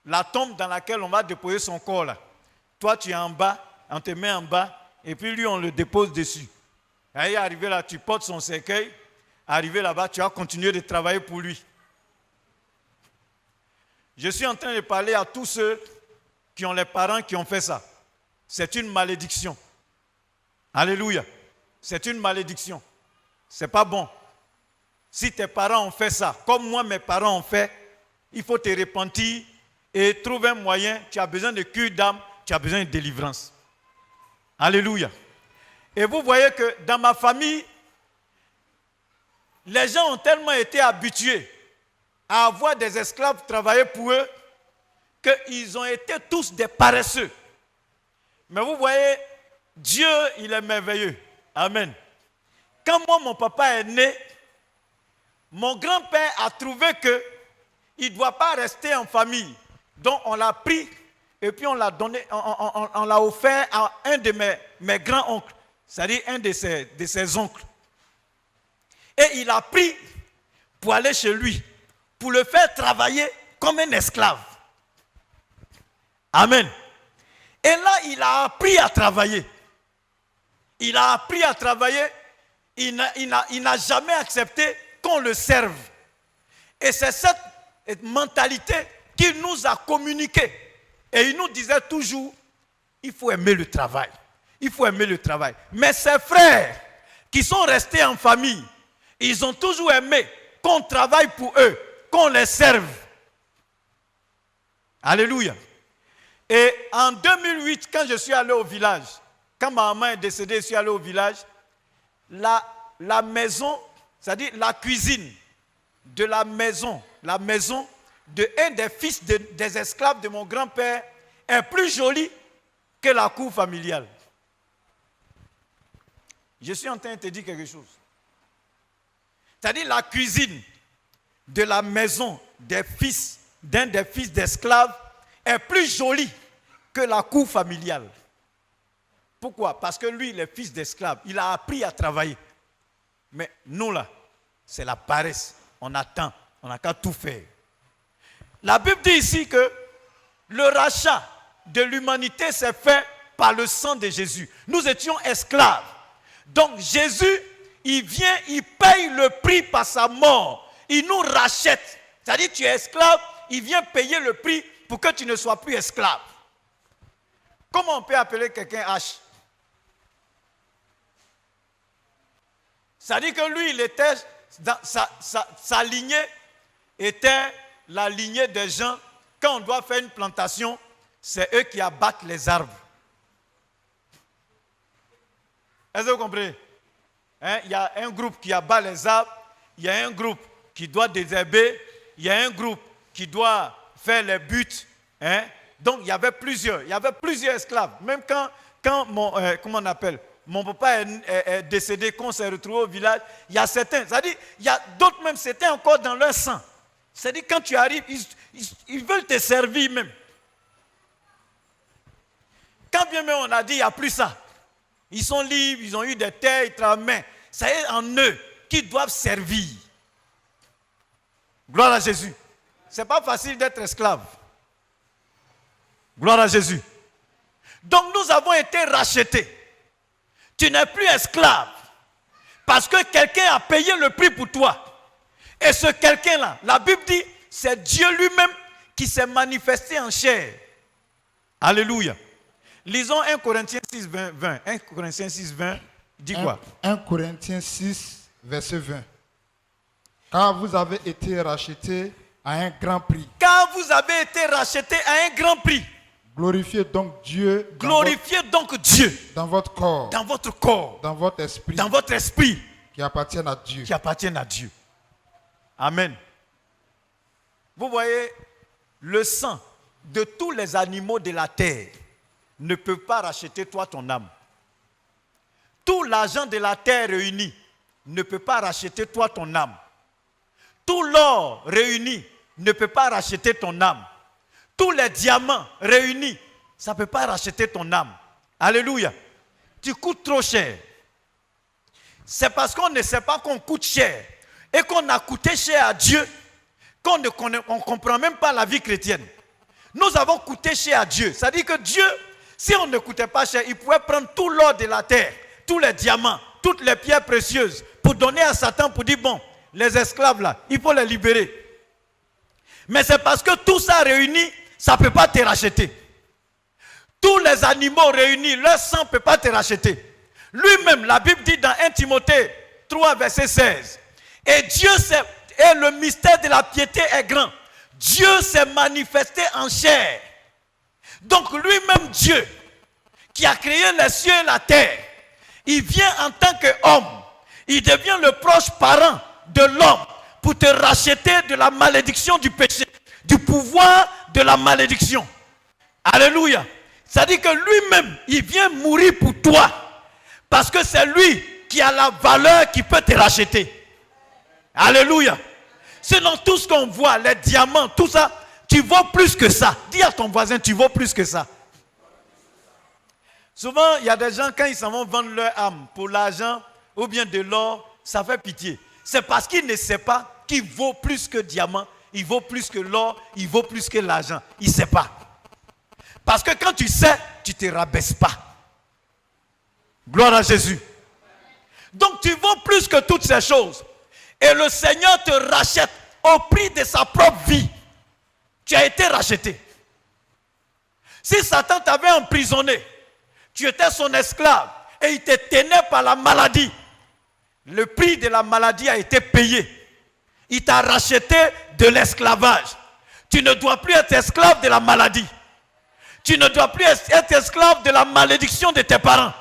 la tombe dans laquelle on va déposer son corps là, toi tu es en bas, on te met en bas, et puis lui on le dépose dessus. Et arrivé là, tu portes son cercueil, arrivé là-bas, tu vas continuer de travailler pour lui. Je suis en train de parler à tous ceux qui ont les parents qui ont fait ça. C'est une malédiction. Alléluia. C'est une malédiction. C'est pas bon. Si tes parents ont fait ça, comme moi mes parents ont fait, il faut te repentir et trouver un moyen. Tu as besoin de cure d'âme, tu as besoin de délivrance. Alléluia. Et vous voyez que dans ma famille, les gens ont tellement été habitués à avoir des esclaves travailler pour eux qu'ils ont été tous des paresseux. Mais vous voyez, Dieu, il est merveilleux. Amen. Quand moi, mon papa est né, mon grand-père a trouvé qu'il ne doit pas rester en famille. Donc on l'a pris et puis on l'a donné, on l'a offert à un de mes grands-oncles, c'est-à-dire un de ses oncles. Et il a pris pour aller chez lui, pour le faire travailler comme un esclave. Amen. Et là, il a appris à travailler. Il a appris à travailler. Il n'a jamais accepté qu'on le serve. Et c'est cette mentalité qu'il nous a communiquée. Et il nous disait toujours, il faut aimer le travail. Il faut aimer le travail. Mais ses frères qui sont restés en famille, ils ont toujours aimé qu'on travaille pour eux, qu'on les serve. Alléluia. Et en 2008, quand je suis allé au village, quand ma maman est décédée, je suis allé au village, la maison, c'est-à-dire la cuisine de la maison de un des fils des esclaves de mon grand-père est plus jolie que la cour familiale. Je suis en train de te dire quelque chose. C'est-à-dire la cuisine de la maison d'un des fils d'esclaves est plus jolie que la cour familiale. Pourquoi? Parce que lui, il est fils d'esclave. Il a appris à travailler. Mais nous, là, c'est la paresse. On attend. On n'a qu'à tout faire. La Bible dit ici que le rachat de l'humanité s'est fait par le sang de Jésus. Nous étions esclaves. Donc Jésus, il vient, il paye le prix par sa mort. Il nous rachète. C'est-à-dire tu es esclave, il vient payer le prix pour que tu ne sois plus esclave. Comment on peut appeler quelqu'un H? C'est-à-dire que lui, il était, sa lignée était la lignée des gens. Quand on doit faire une plantation, c'est eux qui abattent les arbres. Est-ce que vous comprenez? Il y a un groupe qui abat les arbres, il y a un groupe qui doit désherber, il y a un groupe qui doit faire les buts. Donc il y avait plusieurs esclaves. Même quand mon papa est décédé, qu'on s'est retrouvé au village, il y a certains, c'est-à-dire, il y a d'autres même, c'était encore dans leur sang. C'est-à-dire, quand tu arrives, ils veulent te servir même. Quand bien même on a dit, il n'y a plus ça. Ils sont libres, ils ont eu des terres, ils travaillent, mais ça est en eux qui doivent servir. Gloire à Jésus. c'est pas facile d'être esclave. Gloire à Jésus. Donc nous avons été rachetés. Tu n'es plus esclave. Parce que quelqu'un a payé le prix pour toi. Et ce quelqu'un-là, la Bible dit, c'est Dieu lui-même qui s'est manifesté en chair. Alléluia. Lisons 1 Corinthiens 6, 20. 1 Corinthiens 6, 20 dit quoi? 1 Corinthiens 6, verset 20. Car vous avez été rachetés à un grand prix. Car vous avez été rachetés à un grand prix. Glorifiez donc Dieu. Glorifiez donc Dieu. Dans votre corps. Dans votre corps. Dans votre esprit. Dans votre esprit. Qui appartiennent à Dieu. Qui appartiennent à Dieu. Amen. Vous voyez, le sang de tous les animaux de la terre ne peut pas racheter toi ton âme. Tout l'argent de la terre réuni ne peut pas racheter toi ton âme. Tout l'or réuni ne peut pas racheter ton âme. Tous les diamants réunis, ça ne peut pas racheter ton âme. Alléluia. Tu coûtes trop cher. C'est parce qu'on ne sait pas qu'on coûte cher et qu'on a coûté cher à Dieu qu'on ne comprend même pas la vie chrétienne. Nous avons coûté cher à Dieu. Ça dit que Dieu, si on ne coûtait pas cher, il pouvait prendre tout l'or de la terre, tous les diamants, toutes les pierres précieuses pour donner à Satan pour dire, bon, les esclaves là, il faut les libérer. Mais c'est parce que tout ça réuni, ça ne peut pas te racheter. Tous les animaux réunis, leur sang ne peut pas te racheter. Lui-même, la Bible dit dans 1 Timothée 3, verset 16, et Dieu et le mystère de la piété est grand. Dieu s'est manifesté en chair. Donc lui-même Dieu, qui a créé les cieux et la terre, il vient en tant qu'homme. Il devient le proche parent de l'homme pour te racheter de la malédiction du péché, du pouvoir de la malédiction. Alléluia. Ça dit que lui-même, il vient mourir pour toi. Parce que c'est lui qui a la valeur qui peut te racheter. Alléluia. Sinon, tout ce qu'on voit, les diamants, tout ça, tu vaux plus que ça. Dis à ton voisin, tu vaux plus que ça. Souvent, il y a des gens, quand ils s'en vont vendre leur âme pour l'argent ou bien de l'or, ça fait pitié. C'est parce qu'ils ne savent pas qu'il vaut plus que diamant, il vaut plus que l'or, il vaut plus que l'argent. Il ne sait pas. Parce que quand tu sais, tu ne te rabaisses pas. Gloire à Jésus. Donc tu vaux plus que toutes ces choses. Et le Seigneur te rachète au prix de sa propre vie. Tu as été racheté. Si Satan t'avait emprisonné, tu étais son esclave et il te tenait par la maladie. Le prix de la maladie a été payé. Il t'a racheté de l'esclavage. Tu ne dois plus être esclave de la maladie. Tu ne dois plus être esclave de la malédiction de tes parents.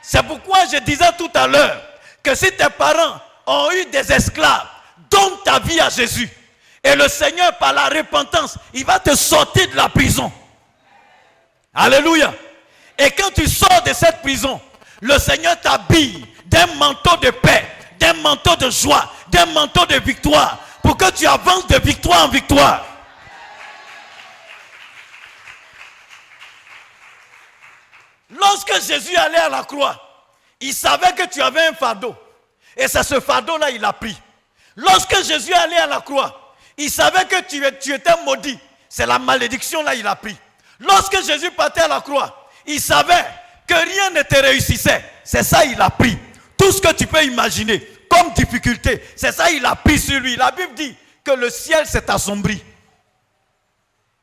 C'est pourquoi je disais tout à l'heure que si tes parents ont eu des esclaves, donne ta vie à Jésus. Et le Seigneur, par la repentance, il va te sortir de la prison. Alléluia. Et quand tu sors de cette prison, le Seigneur t'habille d'un manteau de paix, d'un manteau de joie, d'un manteau de victoire, pour que tu avances de victoire en victoire. Lorsque Jésus allait à la croix, il savait que tu avais un fardeau. Et c'est ce fardeau-là il a pris. Lorsque Jésus allait à la croix, il savait que tu étais maudit. C'est la malédiction-là il a pris. Lorsque Jésus partait à la croix, il savait que rien ne te réussissait. C'est ça il a pris. Tout ce que tu peux imaginer comme difficulté, c'est ça il a pris sur lui. La Bible dit que le ciel s'est assombri.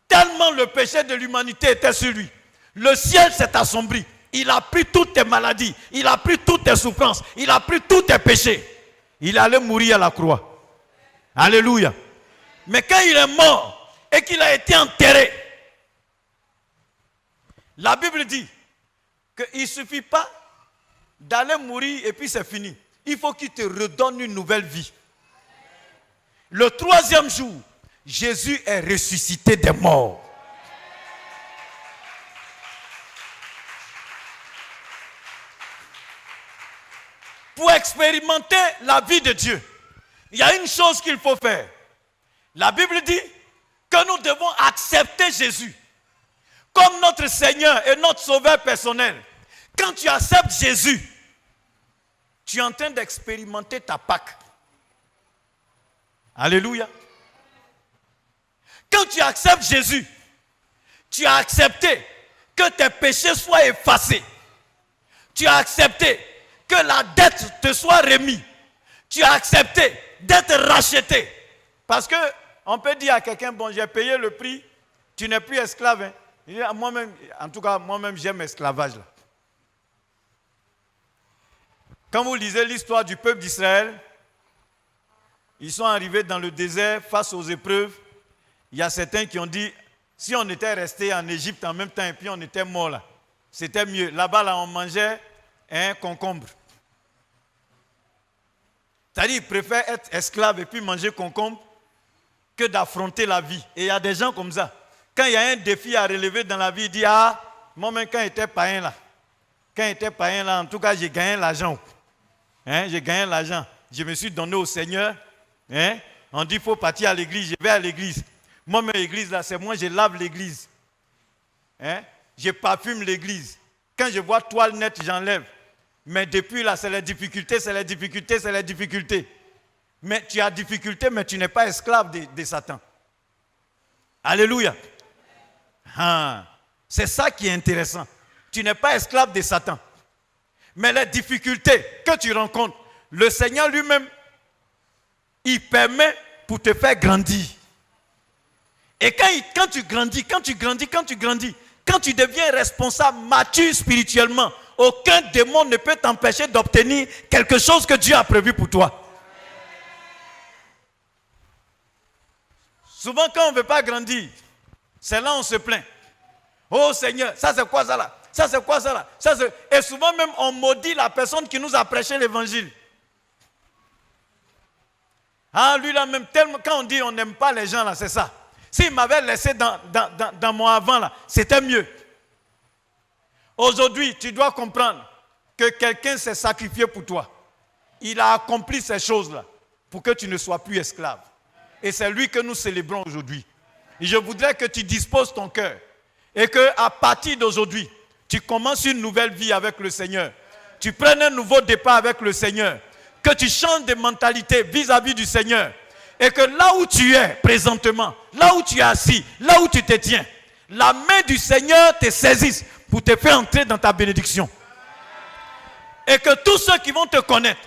Tellement le péché de l'humanité était sur lui. Le ciel s'est assombri. Il a pris toutes tes maladies. Il a pris toutes tes souffrances. Il a pris tous tes péchés. Il allait mourir à la croix. Alléluia. Mais quand il est mort et qu'il a été enterré, la Bible dit qu'il ne suffit pas d'aller mourir et puis c'est fini. Il faut qu'il te redonne une nouvelle vie. Le troisième jour, Jésus est ressuscité des morts. Pour expérimenter la vie de Dieu, il y a une chose qu'il faut faire. La Bible dit que nous devons accepter Jésus comme notre Seigneur et notre Sauveur personnel. Quand tu acceptes Jésus, tu es en train d'expérimenter ta Pâque. Alléluia. Quand tu acceptes Jésus, tu as accepté que tes péchés soient effacés. Tu as accepté que la dette te soit remise. Tu as accepté d'être racheté. Parce que on peut dire à quelqu'un, bon, j'ai payé le prix, tu n'es plus esclave. Hein. Moi-même, en tout cas, moi-même, j'aime l'esclavage. Là. Quand vous lisez l'histoire du peuple d'Israël, ils sont arrivés dans le désert face aux épreuves. Il y a certains qui ont dit, si on était resté en Égypte en même temps et puis on était mort là, c'était mieux. Là-bas, là, on mangeait un concombre. C'est-à-dire, ils préfèrent être esclaves et puis manger concombre que d'affronter la vie. Et il y a des gens comme ça. Quand il y a un défi à relever dans la vie, il dit, ah, moi-même, quand j'étais païen là, en tout cas, j'ai gagné l'argent. Hein, j'ai gagné l'argent. Je me suis donné au Seigneur. Hein, on dit, il faut partir à l'église. Je vais à l'église. Moi-même, l'église, là, c'est moi, je lave l'église. Hein, je parfume l'église. Quand je vois toile nette, j'enlève. Mais depuis là, c'est les difficultés, c'est les difficultés, c'est les difficultés. Mais tu as difficulté, mais tu n'es pas esclave de Satan. Alléluia. Ah, c'est ça qui est intéressant. Tu n'es pas esclave de Satan. Mais les difficultés que tu rencontres, le Seigneur lui-même, il permet pour te faire grandir. Et quand tu grandis, quand tu deviens responsable, mature spirituellement, aucun démon ne peut t'empêcher d'obtenir quelque chose que Dieu a prévu pour toi. Souvent, quand on ne veut pas grandir, c'est là où on se plaint. Oh Seigneur, ça c'est quoi ça là? Ça c'est quoi ça là? Et souvent même, on maudit la personne qui nous a prêché l'évangile. Ah, lui là même, tellement, quand on dit on n'aime pas les gens là, c'est ça. S'il m'avait laissé dans mon avant là, c'était mieux. Aujourd'hui, tu dois comprendre que quelqu'un s'est sacrifié pour toi. Il a accompli ces choses-là pour que tu ne sois plus esclave. Et c'est lui que nous célébrons aujourd'hui. Et je voudrais que tu disposes ton cœur et qu'à partir d'aujourd'hui, tu commences une nouvelle vie avec le Seigneur. Tu prennes un nouveau départ avec le Seigneur. Que tu changes de mentalité vis-à-vis du Seigneur. Et que là où tu es présentement, là où tu es assis, là où tu te tiens, la main du Seigneur te saisisse pour te faire entrer dans ta bénédiction. Et que tous ceux qui vont te connaître,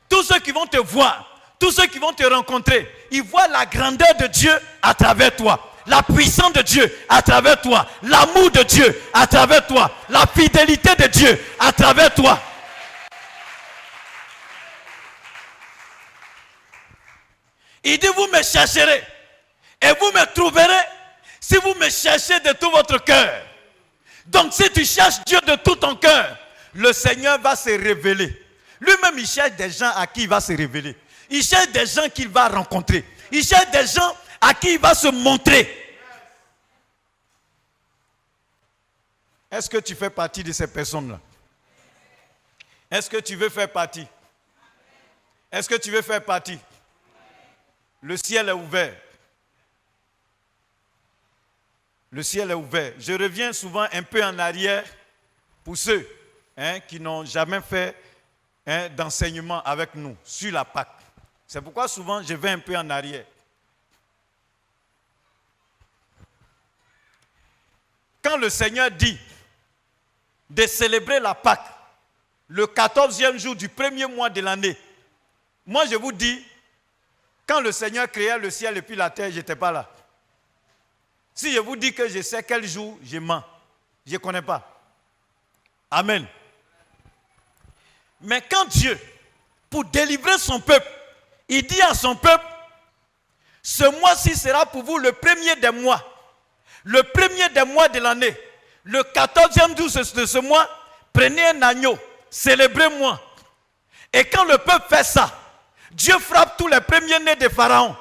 tous ceux qui vont te voir, tous ceux qui vont te rencontrer, ils voient la grandeur de Dieu à travers toi. La puissance de Dieu à travers toi. L'amour de Dieu à travers toi. La fidélité de Dieu à travers toi. Il dit, vous me chercherez et vous me trouverez si vous me cherchez de tout votre cœur. Donc si tu cherches Dieu de tout ton cœur, le Seigneur va se révéler. Lui-même, il cherche des gens à qui il va se révéler. Il cherche des gens qu'il va rencontrer. Il cherche des gens à qui il va se montrer. Est-ce que tu fais partie de ces personnes-là? Est-ce que tu veux faire partie? Est-ce que tu veux faire partie? Le ciel est ouvert. Le ciel est ouvert. Je reviens souvent un peu en arrière pour ceux qui n'ont jamais fait d'enseignement avec nous sur la Pâque. C'est pourquoi souvent je vais un peu en arrière. Quand le Seigneur dit de célébrer la Pâque, le 14e jour du premier mois de l'année, moi je vous dis, quand le Seigneur créait le ciel et puis la terre, je n'étais pas là. Si je vous dis que je sais quel jour, je mens. Je ne connais pas. Amen. Mais quand Dieu, pour délivrer son peuple, il dit à son peuple, ce mois-ci sera pour vous le premier des mois. Le premier des mois de l'année. Le 14e jour de ce mois, prenez un agneau, célébrez-moi. Et quand le peuple fait ça, Dieu frappe tous les premiers-nés de Pharaon.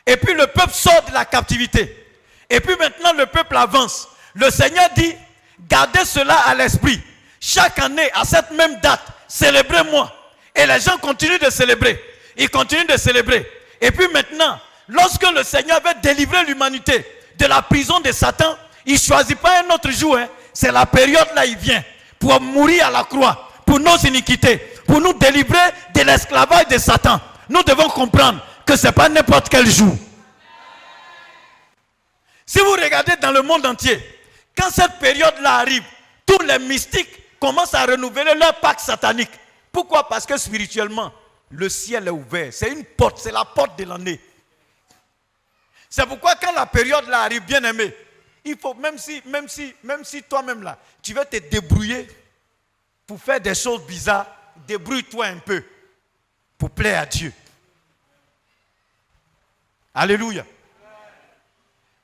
Et puis le peuple sort de la captivité. Et puis maintenant le peuple avance. Le Seigneur dit, gardez cela à l'esprit. Chaque année, à cette même date, célébrez-moi. Et les gens continuent de célébrer. Ils continuent de célébrer. Et puis maintenant, lorsque le Seigneur veut délivrer l'humanité de la prison de Satan, il ne choisit pas un autre jour. C'est la période là, il vient pour mourir à la croix, pour nos iniquités, pour nous délivrer de l'esclavage de Satan. Nous devons comprendre que ce n'est pas n'importe quel jour. Si vous regardez dans le monde entier, quand cette période-là arrive, tous les mystiques commencent à renouveler leur pacte satanique. Pourquoi? Parce que spirituellement, le ciel est ouvert. C'est une porte, c'est la porte de l'année. C'est pourquoi quand la période-là arrive, bien aimé, il faut, même si toi-même là, tu veux te débrouiller pour faire des choses bizarres, débrouille-toi un peu pour plaire à Dieu. Alléluia.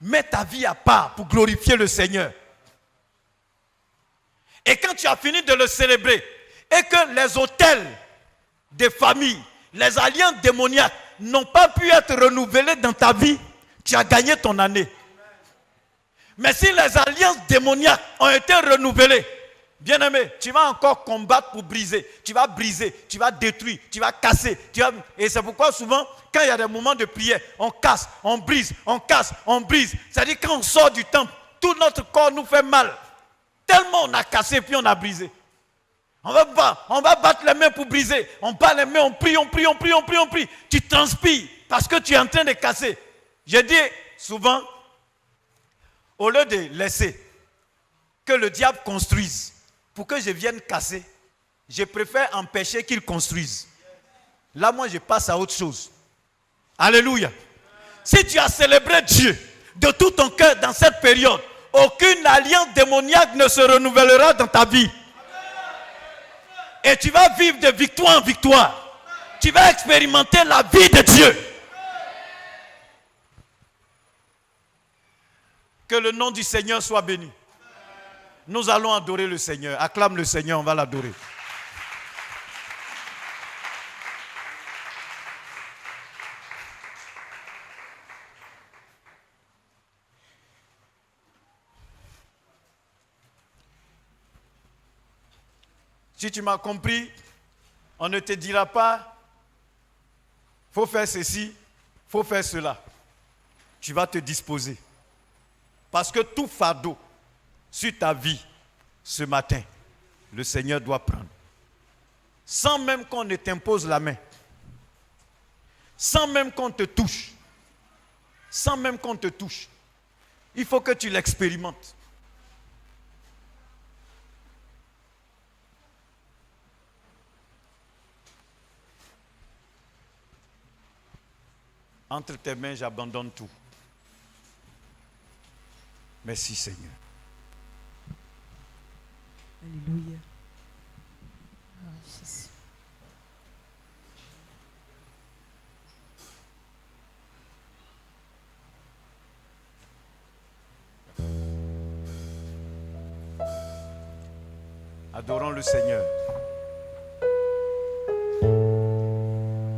Mets ta vie à part pour glorifier le Seigneur. Et quand tu as fini de le célébrer et que les autels des familles, les alliances démoniaques n'ont pas pu être renouvelés dans ta vie, tu as gagné ton année. Mais si les alliances démoniaques ont été renouvelées, bien-aimé, tu vas encore combattre pour briser. Tu vas briser, tu vas détruire, tu vas casser. Et c'est pourquoi souvent, quand il y a des moments de prière, on casse, on brise, on casse, on brise. C'est-à-dire quand on sort du temple, tout notre corps nous fait mal. Tellement on a cassé puis on a brisé. On va battre les mains pour briser. On bat les mains, on prie. Tu transpires parce que tu es en train de casser. Je dis souvent, au lieu de laisser que le diable construise, pour que je vienne casser, je préfère empêcher qu'il construise. Là, moi, je passe à autre chose. Alléluia. Si tu as célébré Dieu de tout ton cœur dans cette période, aucune alliance démoniaque ne se renouvellera dans ta vie. Et tu vas vivre de victoire en victoire. Tu vas expérimenter la vie de Dieu. Que le nom du Seigneur soit béni. Nous allons adorer le Seigneur. Acclame le Seigneur, on va l'adorer. Si tu m'as compris, on ne te dira pas, faut faire ceci, faut faire cela. Tu vas te disposer. Parce que tout fardeau sur ta vie ce matin, le Seigneur doit prendre. Sans même qu'on ne t'impose la main. Sans même qu'on te touche. Sans même qu'on te touche. Il faut que tu l'expérimentes. Entre tes mains, j'abandonne tout. Merci Seigneur. Alléluia. Adorons le Seigneur.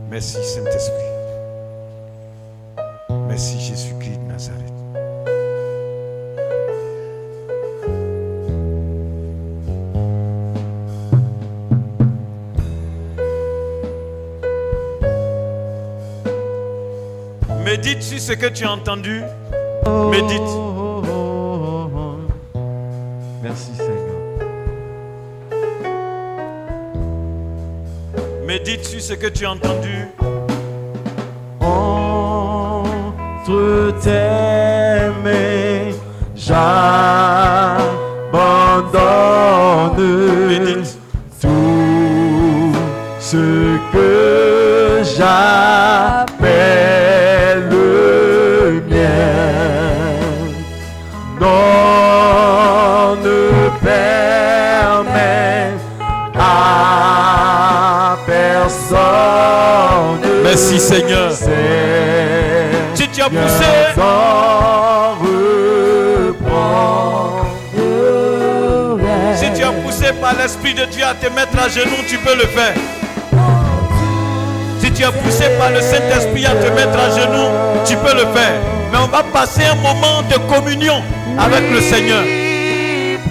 Merci Saint-Esprit. Merci Jésus-Christ de Nazareth. Médite sur ce que tu as entendu. Médite. Merci Seigneur. Médite sur ce que tu as entendu. Entre tes mains, j'abandonne. Médite. Tout ce que j'appelle le mien. Non, ne permets à personne. Merci Seigneur. Si tu as poussé, si tu as poussé par l'Esprit de Dieu à te mettre à genoux, tu peux le faire. Si tu as poussé par le Saint-Esprit à te mettre à genoux, tu peux le faire. Mais on va passer un moment de communion avec le Seigneur.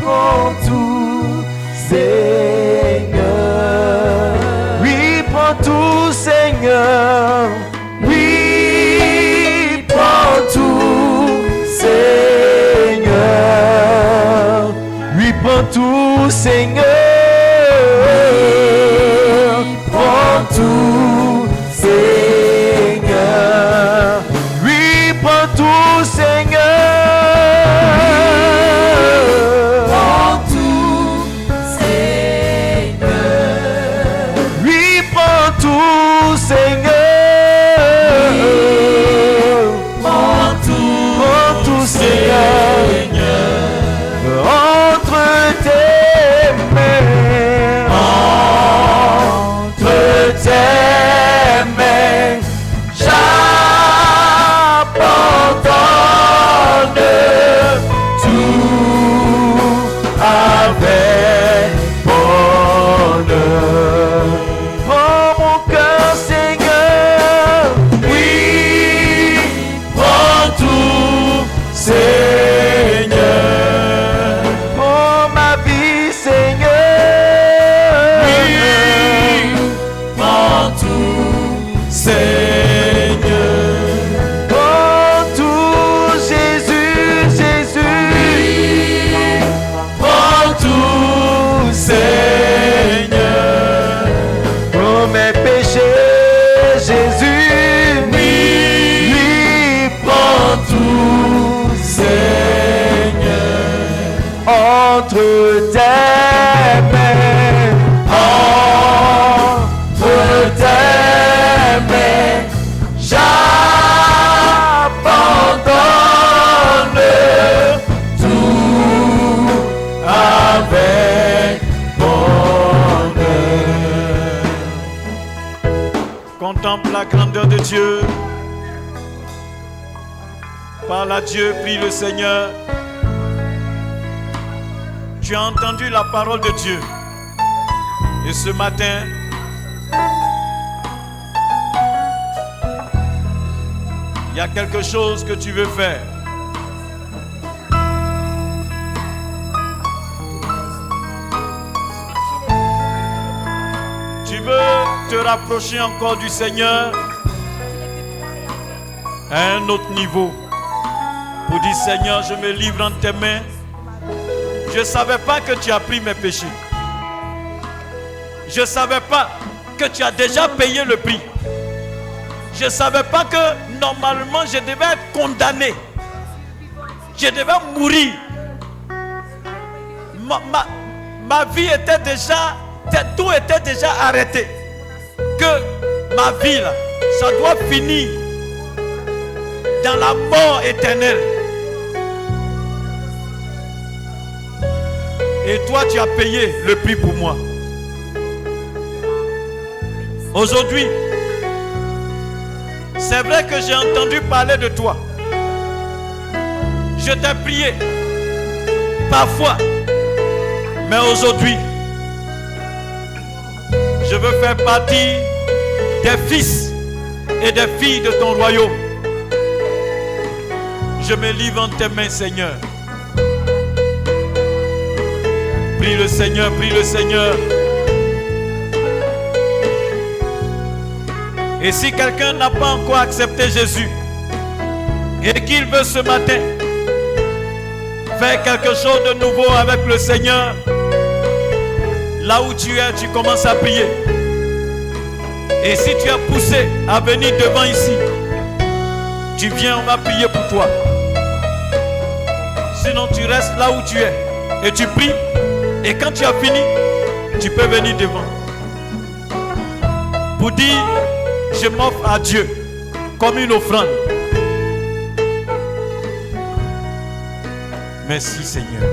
Prends tout, Seigneur. Oui, prends tout, Seigneur. Oui, prends tout, Seigneur. Oui, prends tout, Seigneur. Prends tout, Seigneur. Oui, prends tout, Seigneur. Seigneur. Prends tout, Jésus, Jésus. Prends tout, Seigneur. Pour mes péchés, Jésus. Oui, prends tout, Seigneur. Entre tes mains, entre tes mains, j'abandonne tout Avec bonheur. Contemple la grandeur de Dieu. Parle à Dieu, prie le Seigneur. Tu as entendu la parole de Dieu. Et ce matin, il y a quelque chose que tu veux faire. Tu veux te rapprocher encore du Seigneur à un autre niveau. Pour dire, Seigneur, je me livre entre tes mains. Je ne savais pas que tu as pris mes péchés. Je ne savais pas que tu as déjà payé le prix. Je ne savais pas que normalement je devais être condamné. Je devais mourir. Ma vie était déjà, tout était déjà arrêté. Que ma vie là, ça doit finir dans la mort éternelle. Et toi, tu as payé le prix pour moi. Aujourd'hui, c'est vrai que j'ai entendu parler de toi. Je t'ai prié parfois. Mais aujourd'hui, je veux faire partie des fils et des filles de ton royaume. Je me livre en tes mains, Seigneur. Prie le Seigneur, prie le Seigneur. Et si quelqu'un n'a pas encore accepté Jésus et qu'il veut ce matin faire quelque chose de nouveau avec le Seigneur, là où tu es, tu commences à prier. Et si tu es poussé à venir devant ici, tu viens, on va prier pour toi. Sinon tu restes là où tu es et tu pries. Et quand tu as fini, tu peux venir devant pour dire, je m'offre à Dieu comme une offrande. Merci Seigneur.